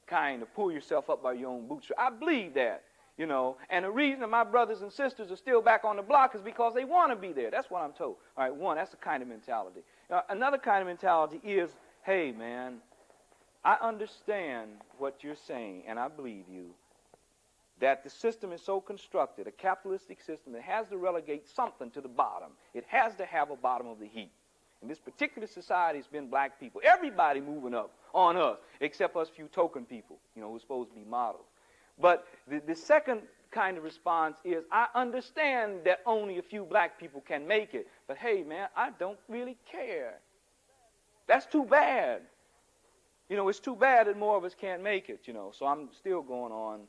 kind of pull yourself up by your own bootstraps. I believe that. You know, and the reason that my brothers and sisters are still back on the block is because they want to be there. That's what I'm told. All right, one, that's the kind of mentality. Another kind of mentality is, hey, man, I understand what you're saying, and I believe you, that the system is so constructed, a capitalistic system, that has to relegate something to the bottom. It has to have a bottom of the heap. And this particular society has been black people. Everybody moving up on us, except us few token people, you know, who's supposed to be models. But the second kind of response is, I understand that only a few black people can make it, but hey, man, I don't really care. That's too bad. You know, it's too bad that more of us can't make it, you know, so I'm still going on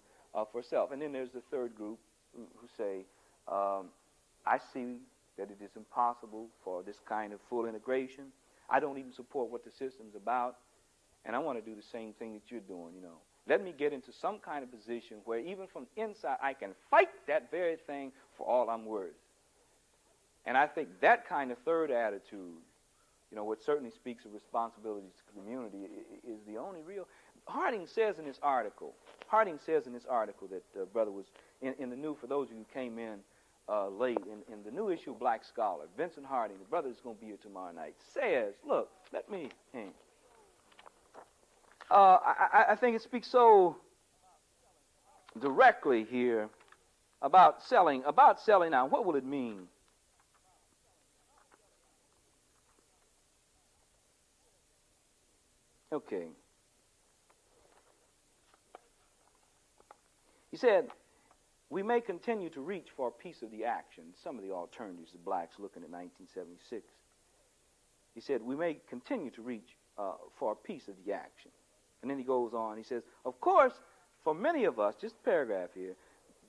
for self. And then there's the third group who say, I see that it is impossible for this kind of full integration. I don't even support what the system's about, and I want to do the same thing that you're doing, you know. Let me get into some kind of position where even from inside I can fight that very thing for all I'm worth. And I think that kind of third attitude, you know, what certainly speaks of responsibilities to the community, is the only real. Harding says in this article that brother was in the new, for those of you who came in late, in the new issue of Black Scholar, Vincent Harding, the brother is going to be here tomorrow night, says, look, let me hang. I think it speaks so directly here about selling now. What will it mean? Okay. He said, we may continue to reach for a piece of the action, some of the alternatives the blacks looking at 1976. He said, we may continue to reach for a piece of the action. And then he goes on, he says, of course, for many of us, just a paragraph here,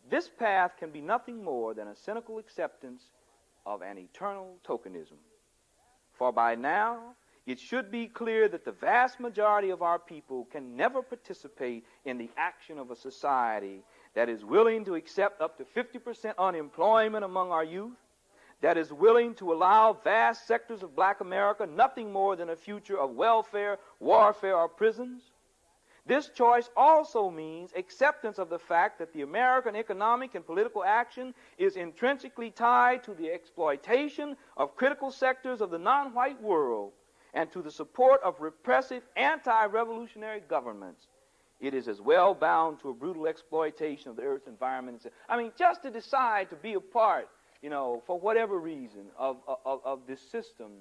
this path can be nothing more than a cynical acceptance of an eternal tokenism. For by now, it should be clear that the vast majority of our people can never participate in the action of a society that is willing to accept up to 50% unemployment among our youth, that is willing to allow vast sectors of black America nothing more than a future of welfare, warfare, or prisons, This choice also means acceptance of the fact that the American economic and political action is intrinsically tied to the exploitation of critical sectors of the non-white world and to the support of repressive anti-revolutionary governments. It is as well bound to a brutal exploitation of the earth's environment. I mean, just to decide to be a part, for whatever reason, of this system,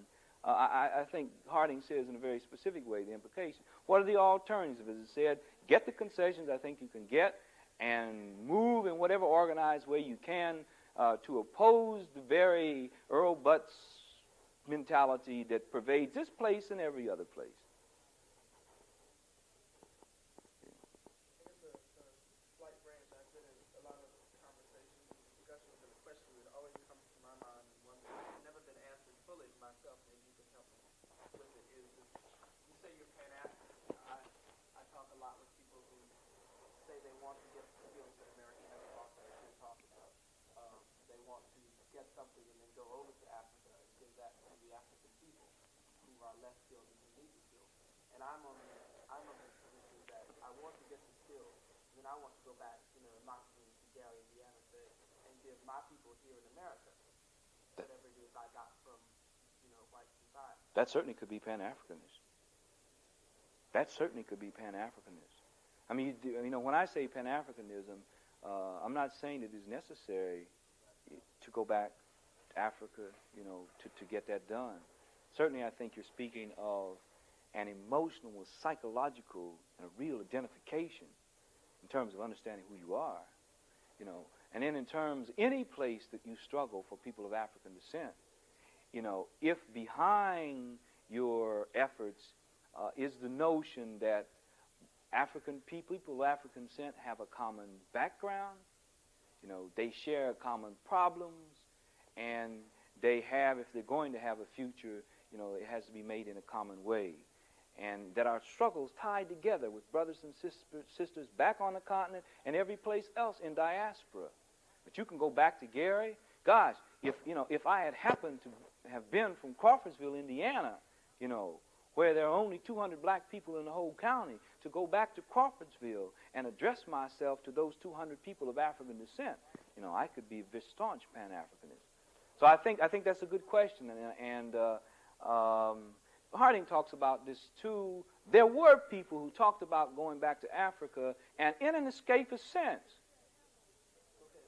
I think Harding says in a very specific way the implication. What are the alternatives? As it said, get the concessions I think you can get and move in whatever organized way you can to oppose the very Earl Butts mentality that pervades this place and every other place. Something and then go over to Africa and give that to the African people who are less skilled and who need the skills. And I'm on the position that I want to get the skills, and then I want to go back, Knoxville, to Gary, Indiana, and give my people here in America whatever it is I got from, white society. That certainly could be Pan-Africanism. That certainly could be Pan-Africanism. I mean, when I say Pan-Africanism, I'm not saying it is necessary to go back to Africa, to get that done. Certainly, I think you're speaking of an emotional, psychological, and a real identification in terms of understanding who you are, And then in terms, any place that you struggle for people of African descent, if behind your efforts is the notion that African people of African descent have a common background, they share common problems, and they have, if they're going to have a future, it has to be made in a common way. And that our struggles tied together with brothers and sisters back on the continent and every place else in diaspora. But you can go back to Gary. Gosh, if I had happened to have been from Crawfordsville, Indiana, where there are only 200 black people in the whole county, to go back to Crawfordsville and address myself to those 200 people of African descent, I could be a staunch Pan-Africanist. So I think that's a good question, and Harding talks about this too. There were people who talked about going back to Africa, and in an escapist sense,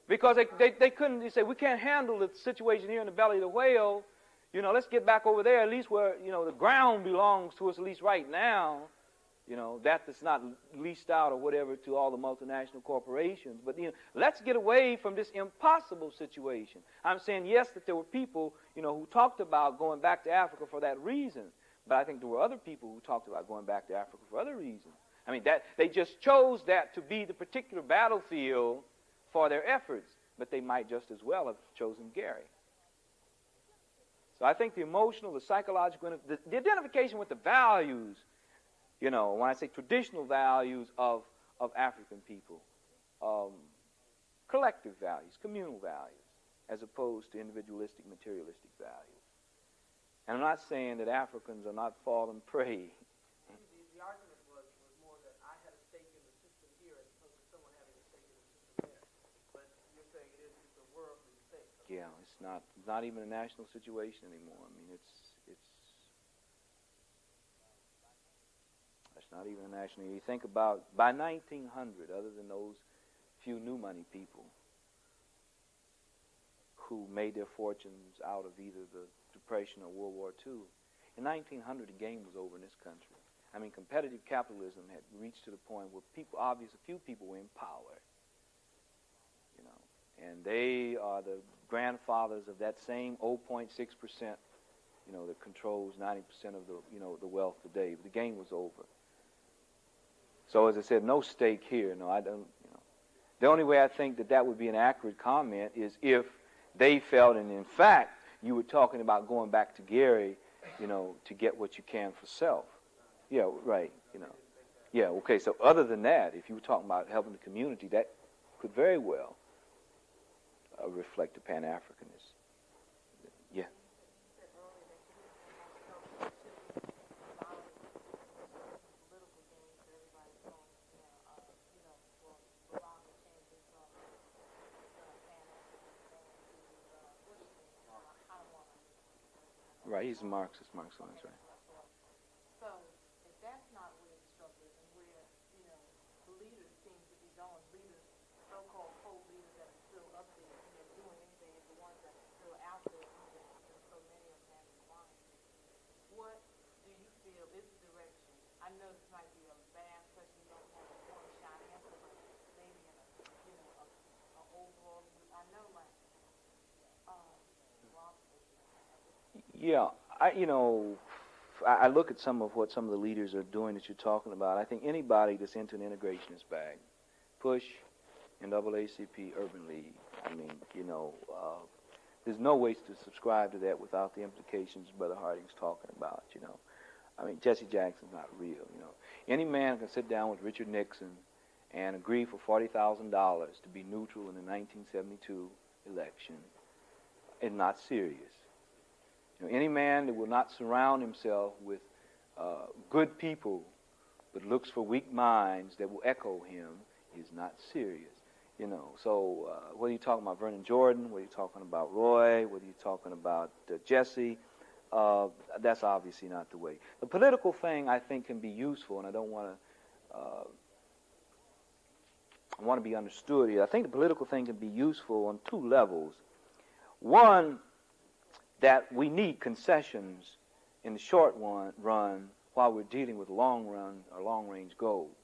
because they couldn't. They say, we can't handle the situation here in the belly of the whale. Let's get back over there, at least where the ground belongs to us, at least right now. That's not leased out or whatever to all the multinational corporations. But, let's get away from this impossible situation. I'm saying, yes, that there were people, who talked about going back to Africa for that reason. But I think there were other people who talked about going back to Africa for other reasons. I mean, that they just chose that to be the particular battlefield for their efforts. But they might just as well have chosen Gary. So I think the emotional, the psychological, the identification with the values, when I say traditional values of African people, collective values, communal values, as opposed to individualistic, materialistic values. And I'm not saying that Africans are not fallen prey. The argument was more that I had a stake in the system here as opposed to someone having a stake in the system there. But you're saying it's a worldly thing. Yeah, it's not even a national situation anymore. I mean, it's not even a national. You think about, by 1900, other than those few new money people who made their fortunes out of either the Depression or World War II, in 1900 the game was over in this country. I mean, competitive capitalism had reached to the point where a few people were in power, and they are the grandfathers of that same 0.6%, that controls 90% of the wealth today. But the game was over. So as I said, no stake here. No, I don't. The only way I think that would be an accurate comment is if they felt, and in fact, you were talking about going back to Gary, to get what you can for self. Yeah, right. Yeah. Okay. So other than that, if you were talking about helping the community, that could very well reflect the Pan-Africanist. Yeah. Right, he's a Marxist, Marx Lenin's, right. So, if that's not where the struggle is, and where, the leaders seem to be going, leaders, so-called co-leaders that are still up there, and they're doing anything, is the ones that are still out there, and so many of them have declined. What do you feel is the direction? I know this might be a vast question, you don't have a one-shot answer, but maybe in a, a overall view. I know, like, Yeah, I look at some of what some of the leaders are doing that you're talking about. I think anybody that's into an integrationist bag, Push, NAACP, Urban League, there's no way to subscribe to that without the implications Brother Harding's talking about, Jesse Jackson's not real, Any man can sit down with Richard Nixon and agree for $40,000 to be neutral in the 1972 election and not serious. Any man that will not surround himself with good people but looks for weak minds that will echo him is not serious. So whether you're talking about Vernon Jordan, whether you're talking about Roy, whether you're talking about Jesse, that's obviously not the way. The political thing, I think, can be useful, and I don't want to I want to be understood here. I think the political thing can be useful on two levels. One, that we need concessions in the short run while we're dealing with long run or long-range goals.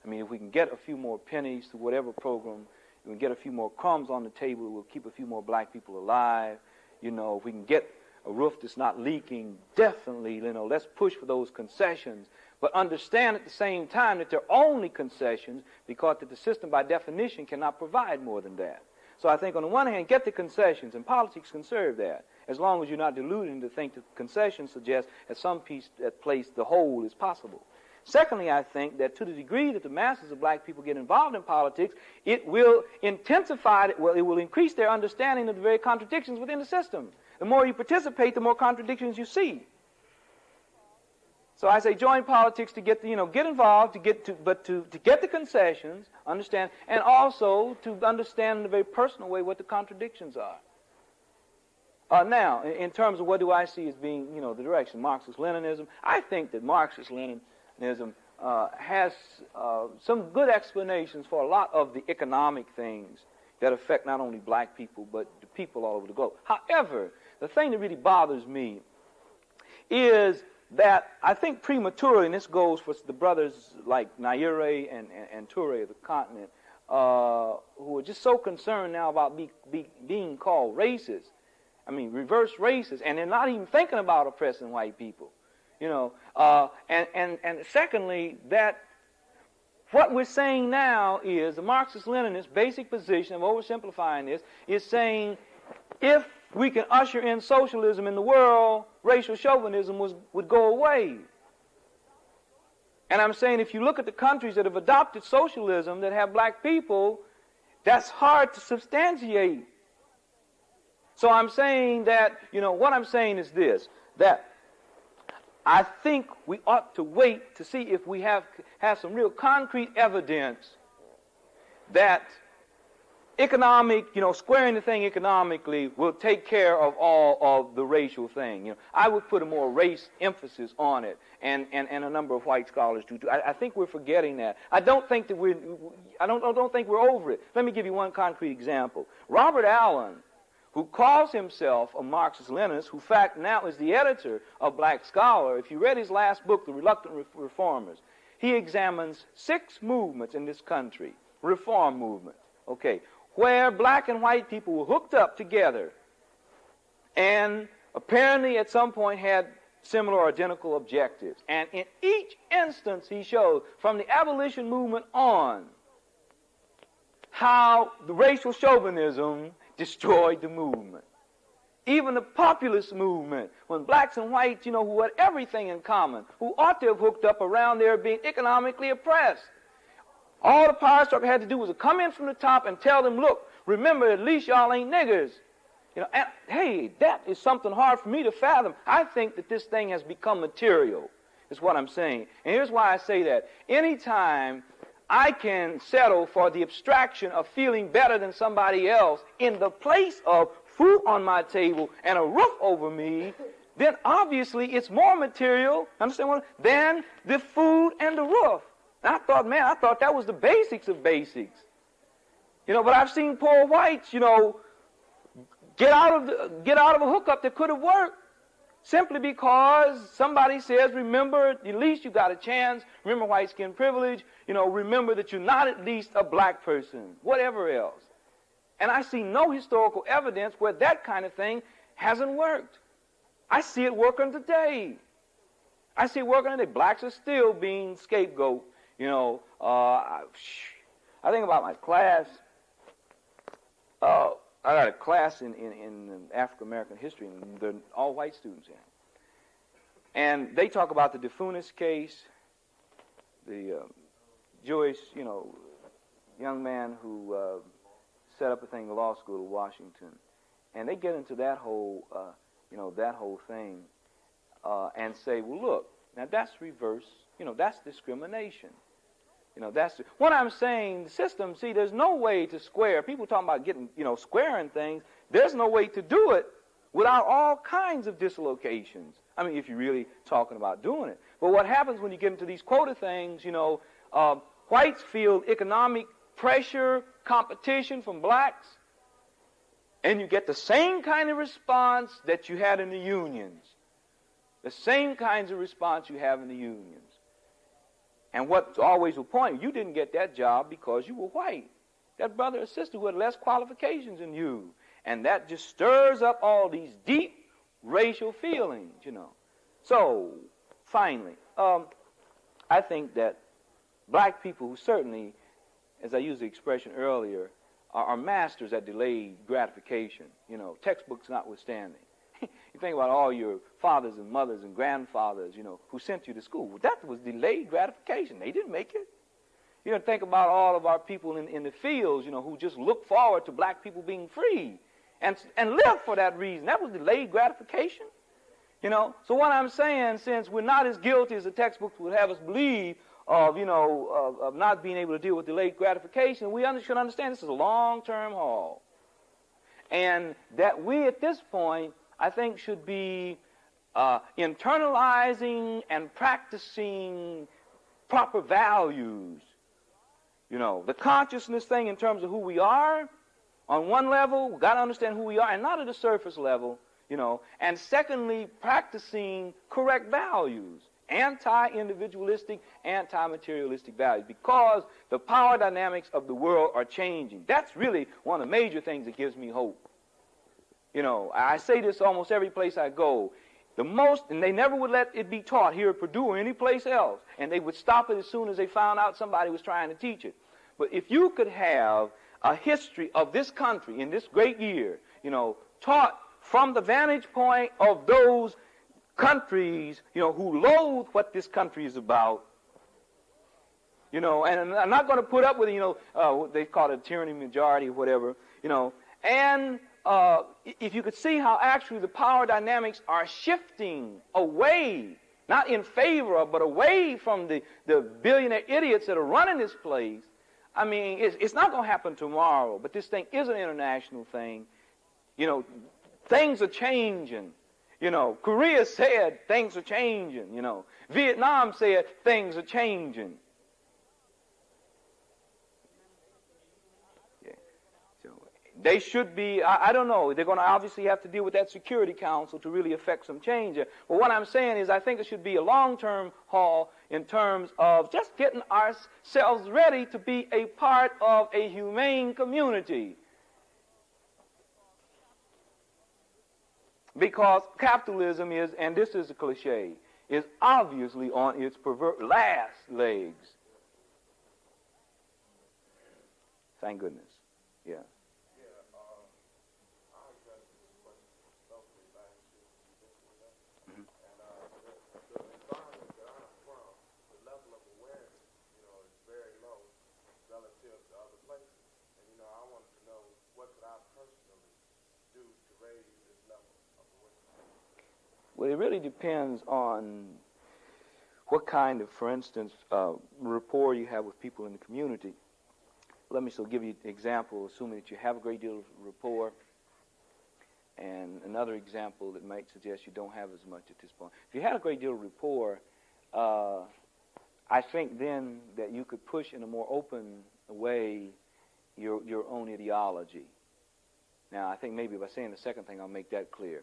If we can get a few more pennies to whatever program, if we can get a few more crumbs on the table, we'll keep a few more black people alive. If we can get a roof that's not leaking, definitely, let's push for those concessions. But understand at the same time that they're only concessions because that the system, by definition, cannot provide more than that. So I think on the one hand, get the concessions, and politics can serve that, as long as you're not deluding to think that concessions suggest at some place the whole is possible. Secondly, I think that to the degree that the masses of black people get involved in politics, it will intensify, it will increase their understanding of the very contradictions within the system. The more you participate, the more contradictions you see. So I say join politics to get get involved, to get the concessions, understand, and also to understand in a very personal way what the contradictions are. Now, in terms of what do I see as being, the direction, Marxist-Leninism, I think that Marxist-Leninism has some good explanations for a lot of the economic things that affect not only black people, but the people all over the globe. However, the thing that really bothers me is that I think prematurely, and this goes for the brothers like Nyere and Toure of the continent, who are just so concerned now about being called racist. Reverse racist, and they're not even thinking about oppressing white people. And secondly, that what we're saying now is the Marxist-Leninist basic position of oversimplifying this is saying if we can usher in socialism in the world, racial chauvinism would go away. And I'm saying if you look at the countries that have adopted socialism that have black people, that's hard to substantiate. So I'm saying that, what I'm saying is this, that I think we ought to wait to see if we have some real concrete evidence that economic, squaring the thing economically will take care of all of the racial thing. I would put a more race emphasis on it, and a number of white scholars do too. I think we're forgetting that. I don't think that I don't think we're over it. Let me give you one concrete example. Robert Allen, who calls himself a Marxist-Leninist, who in fact now is the editor of Black Scholar. If you read his last book, The Reluctant Reformers, he examines 6 movements in this country, reform movements, where black and white people were hooked up together and apparently at some point had similar or identical objectives. And in each instance he showed, from the abolition movement on, how the racial chauvinism destroyed the movement. Even the populist movement, when blacks and whites, who had everything in common, who ought to have hooked up around there being economically oppressed. All the power struggle had to do was to come in from the top and tell them, look, remember, at least y'all ain't niggers. And, hey, that is something hard for me to fathom. I think that this thing has become material, is what I'm saying. And here's why I say that. Anytime I can settle for the abstraction of feeling better than somebody else in the place of food on my table and a roof over me, then obviously it's more material, understand what, than the food and the roof. And I thought, man, I thought that was the basics of basics. You know, but I've seen poor whites, you know, get out of a hookup that could have worked simply because somebody says, remember, at least you got a chance. Remember white skin privilege. You know, remember that you're not at least a black person, whatever else. And I see no historical evidence where that kind of thing hasn't worked. I see it working today. I see it working today. Blacks are still being scapegoat. You know, I think about my class. I got a class in African American history, and they're all white students in it. And they talk about the DeFunis case, the Jewish, you know, young man who set up a thing in the law school of Washington, and they get into that whole, you know, that whole thing, and say, well, look, now that's reverse, you know, that's discrimination. You know, that's what I'm saying. The system, see, there's no way to square. People talking about getting, you know, squaring things. There's no way to do it without all kinds of dislocations. I mean, if you're really talking about doing it. But what happens when you get into these quota things, you know, whites feel economic pressure, competition from blacks, and you get the same kind of response that you had in the unions. The same kinds of response you have in the unions. And what always will point, you didn't get that job because you were white. That brother or sister who had less qualifications than you. And that just stirs up all these deep racial feelings, you know. So, finally, I think that black people who certainly, as I used the expression earlier, are masters at delayed gratification, you know, textbooks notwithstanding. You think about all your fathers and mothers and grandfathers, you know, who sent you to school. Well, that was delayed gratification. They didn't make it. You know, think about all of our people in the fields, you know, who just look forward to black people being free and live for that reason. That was delayed gratification. You know, so what I'm saying, since we're not as guilty as the textbooks would have us believe of, you know, of not being able to deal with delayed gratification, we should understand this is a long-term haul. And that we, at this point, I think should be internalizing and practicing proper values. You know, the consciousness thing in terms of who we are, on one level, we've got to understand who we are, and not at a surface level, you know. And secondly, practicing correct values, anti-individualistic, anti-materialistic values, because the power dynamics of the world are changing. That's really one of the major things that gives me hope. You know, I say this almost every place I go. And they never would let it be taught here at Purdue or any place else. And they would stop it as soon as they found out somebody was trying to teach it. But if you could have a history of this country in this great year, you know, taught from the vantage point of those countries, you know, who loathe what this country is about, you know, and I'm not going to put up with, you know, they call it a tyranny majority or whatever, you know, and if you could see how actually the power dynamics are shifting away, not in favor of, but away from the billionaire idiots that are running this place. I mean, it's not going to happen tomorrow, but this thing is an international thing. You know, things are changing. You know, Korea said things are changing. You know, Vietnam said things are changing. They should be, I don't know, they're going to obviously have to deal with that Security Council to really affect some change. But what I'm saying is I think it should be a long-term haul in terms of just getting ourselves ready to be a part of a humane community. Because capitalism is, and this is a cliche, is obviously on its last legs. Thank goodness. Yeah. Well, it really depends on what kind of, for instance, rapport you have with people in the community. Let me give you an example, assuming that you have a great deal of rapport. And another example that might suggest you don't have as much at this point. If you had a great deal of rapport, I think then that you could push in a more open way your own ideology. Now, I think maybe by saying the second thing, I'll make that clear.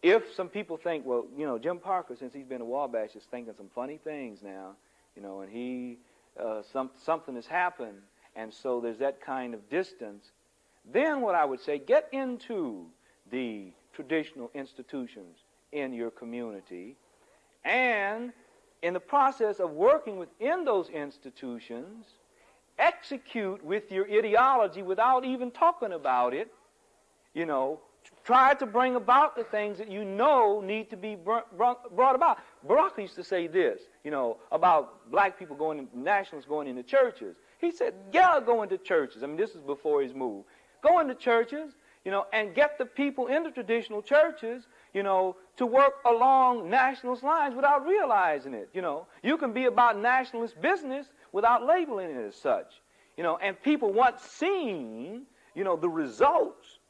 If some people think, well, you know, Jim Parker, since he's been a Wabash, is thinking some funny things now, you know, and he something has happened, and so there's that kind of distance, then what I would say, get into the traditional institutions in your community, and in the process of working within those institutions, execute with your ideology without even talking about it, you know, try to bring about the things that you know need to be brought about. Barack used to say this, you know, about black people nationalists going into churches. He said, yeah, go into churches. I mean, this is before his move. Go into churches, you know, and get the people in the traditional churches, you know, to work along nationalist lines without realizing it, you know. You can be about nationalist business without labeling it as such, you know, and people want seeing, you know, the results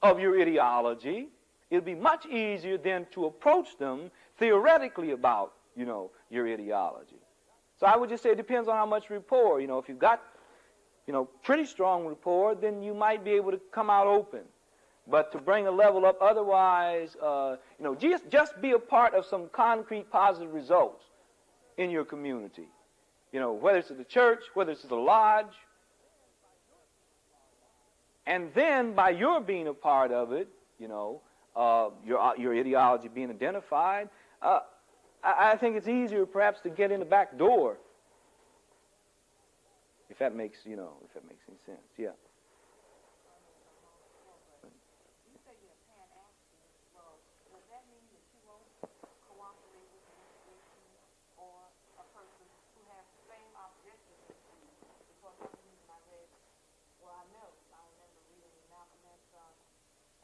of your ideology. It'll be much easier then to approach them theoretically about, you know, your ideology. So I would just say it depends on how much rapport. You know, if you've got, you know, pretty strong rapport, then you might be able to come out open. But to bring the level up otherwise, you know, just be a part of some concrete positive results in your community. You know, whether it's at the church, whether it's at the lodge. And then by your being a part of it, you know, your ideology being identified, I think it's easier perhaps to get in the back door. If that makes, you know, if that makes any sense, yeah. You say you're a Pan-Africanist. Well, does that mean that you won't cooperate with the institution or a person who has the same objectives as you? Because one reason I read, well, I remember reading Malcolm X,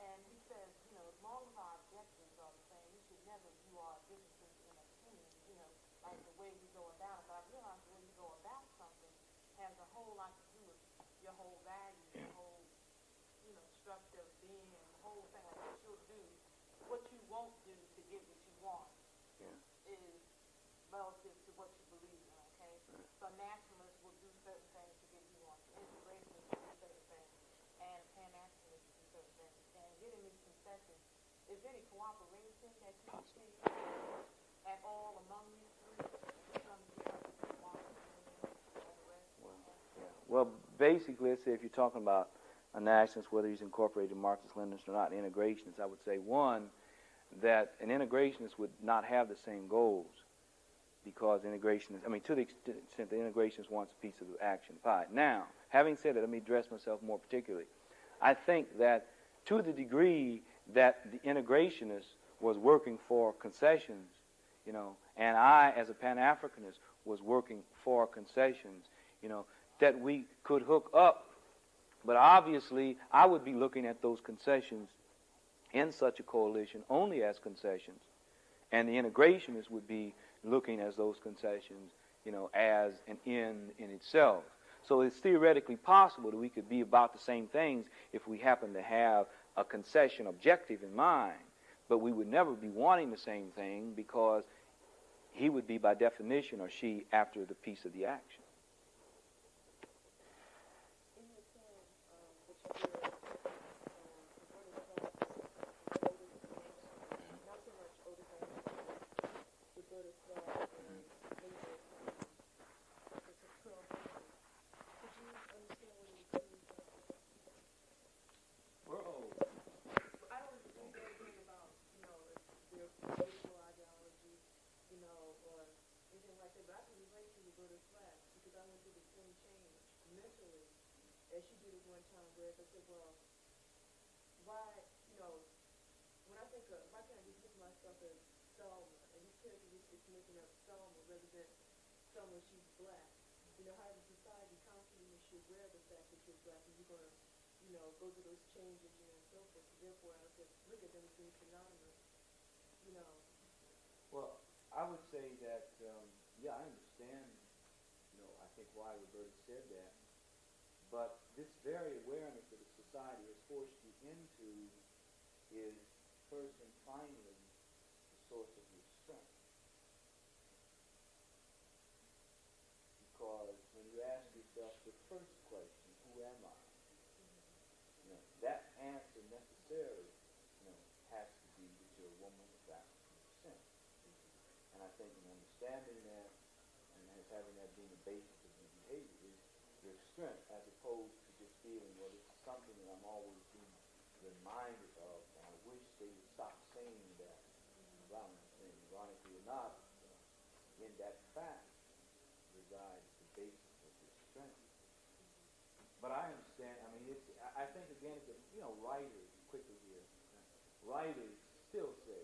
and he says, you know, as long as our objectives are the same, we should never view our differences in opinion, you know, like the way we go about it. But I realize the way you go about something has a whole lot to do with your whole values, your whole, you know, structure of being, and the whole thing, like what you'll do, what you won't do to get what you want is relative to what you believe in, okay? So nationalists will do certain things to get what you want. Integrationists will do certain things, and Pan-Africanists will do certain things. And getting these concessions, is there any cooperation that you see at all among these three? Well, basically, let's say if you're talking about a nationalist, whether he's incorporated Marxist-Leninist or not, integrationists, I would say, one, that an integrationist would not have the same goals because integrationists, I mean, to the extent the integrationist wants a piece of the action pie. Now, having said that, let me address myself more particularly. I think that to the degree that the integrationist was working for concessions, you know, and I, as a Pan-Africanist, was working for concessions, you know, that we could hook up. But obviously, I would be looking at those concessions in such a coalition only as concessions. And the integrationists would be looking at those concessions, you know, as an end in itself. So it's theoretically possible that we could be about the same things if we happen to have a concession objective in mind. But we would never be wanting the same thing because he would be, by definition, or she, after the piece of the action. As she did at one time, where I said, well, why, you know, when I think of, why can't I just look at myself as Selma, and these characteristics making up Selma represent Selma, she's black. You know, however, society constantly makes you aware of the fact that you're black, and you're going to, you know, go through those changes, you know, and so forth. So therefore, I said, look at them as being synonymous, you know. Well, I would say that, yeah, I understand, you know, I think why Roberta said that. But this very awareness that the society has forced you into is first and finally the source of your strength. Because when you ask yourself the first question, who am I? That answer necessarily, has to be that you're a woman of African descent. And I think in understanding that and as having that being the basis of your behavior is your strength, as opposed to just feeling, well, it's something that I'm always being reminded of, and I wish they would stop saying that around me. And ironically or not, in that fact resides the basis of your strength. But I understand, I think again, writers, quickly here, writers still say,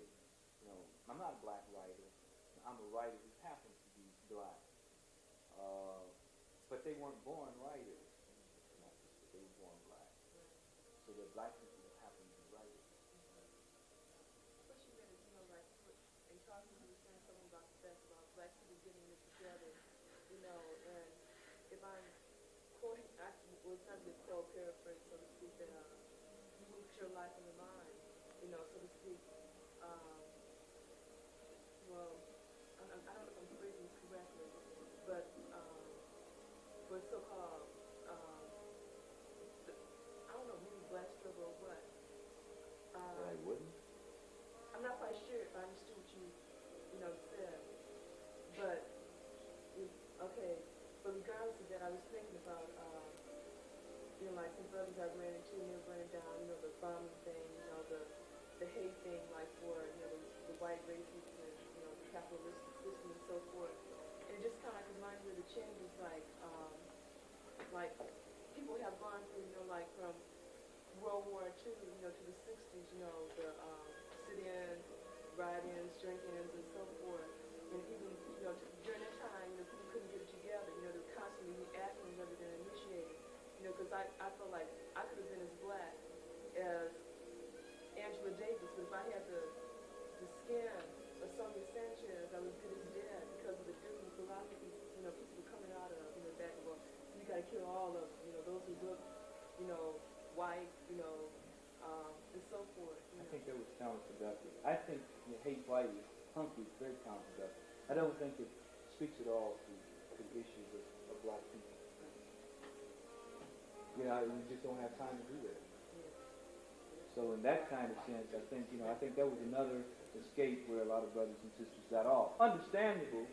I'm not a black writer, I'm a writer who happens to be black. But they weren't born writers, they were born black. So they're black people who happen to be writers. What you meant is, like, in talking, you were saying something about the best, about black people getting it together, and if I'm quoting, well, it's not a good quote, paraphrase, so to speak, that you look at your life in the mind, so to speak. Well, I don't know if I'm phrasing this correctly, but what's so-called, I don't know, maybe black struggle or what. But I wouldn't? I'm not quite sure if I understood what you said, but, okay, but regardless of that, I was thinking about, like some brothers I ran into, and they were running down, the bombing thing, the hate thing, like for, the white races and, the capitalistic system and so forth. And it just kind of reminded me of the changes, like people have gone through, like from World War II, to the 60s, the sit-ins, ride-ins, drink-ins, and so forth. And even, during that time, people couldn't get it together. They were constantly reacting rather than initiating. Because I felt like I could have been as black as Angela Davis, but if I had the skin of Sonia Sanchez, I was good as dead because of the different philosophies, people were coming out of, that, well, you got to kill all of them, those who look, white, and so forth. I think that was counterproductive. I think hate white is Humphrey is very counterproductive. I don't think it speaks at all to the issues of black people. We just don't have time to do that. So in that kind of sense, I think that was another escape where a lot of brothers and sisters got off. Understandable,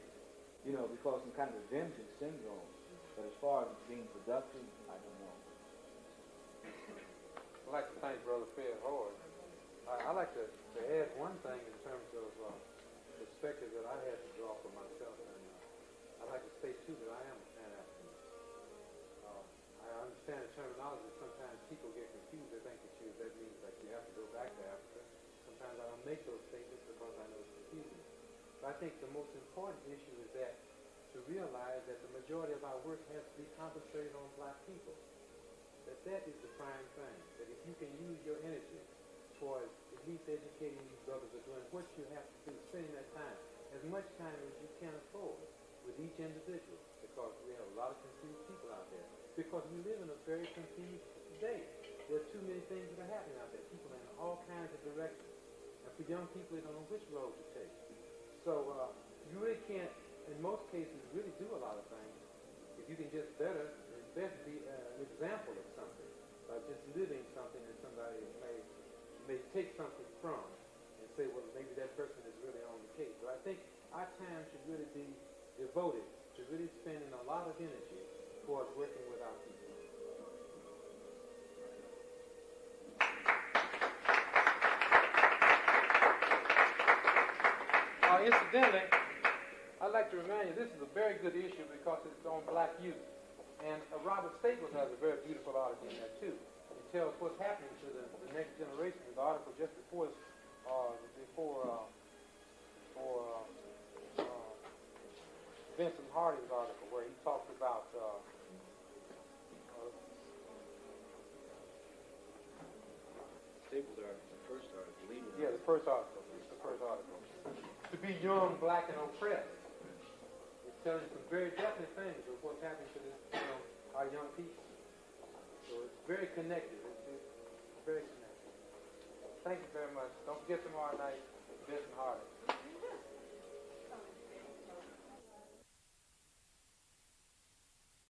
because some kind of a vengeance syndrome. But as far as being productive, I don't know. I'd like to thank Brother Fred Hord. I'd like to add one thing in terms of perspective that I had to draw for myself. And I'd like to state, too, that I am a Pan-African. I understand the terminology. Sometimes people get confused. They think that means that you have to go back to Africa. Sometimes I don't make those statements because I know it's confusing. But I think the most important issue is that to realize that the majority of our work has to be concentrated on black people. That is the prime thing. That if you can use your energy towards at least educating these brothers or doing what you have to do, spending that time, as much time as you can afford with each individual, because we have a lot of confused people out there. Because we live in a very confused day. There are too many things that are happening out there. People in all kinds of directions. And for young people, they don't know which road to take. So you really can't, in most cases, really do a lot of things if you can just best be an example of something by just living something that somebody may take something from and say, well, maybe that person is really on the case. So I think our time should really be devoted to really spending a lot of energy towards working with our people. Incidentally, I'd like to remind you, this is a very good issue because it's on black youth. And Robert Staples has a very beautiful article in there, too. It tells what's happening to the next generation. The article just before Vincent Harding's article, where he talks about Staples article, the first article, leading. Yeah, the first article. To be young, black, and oppressed. It's telling you some very definite things of what's happening to our young people. So it's very connected. It's very connected. Thank you very much. Don't forget tomorrow night, Vince and Hord.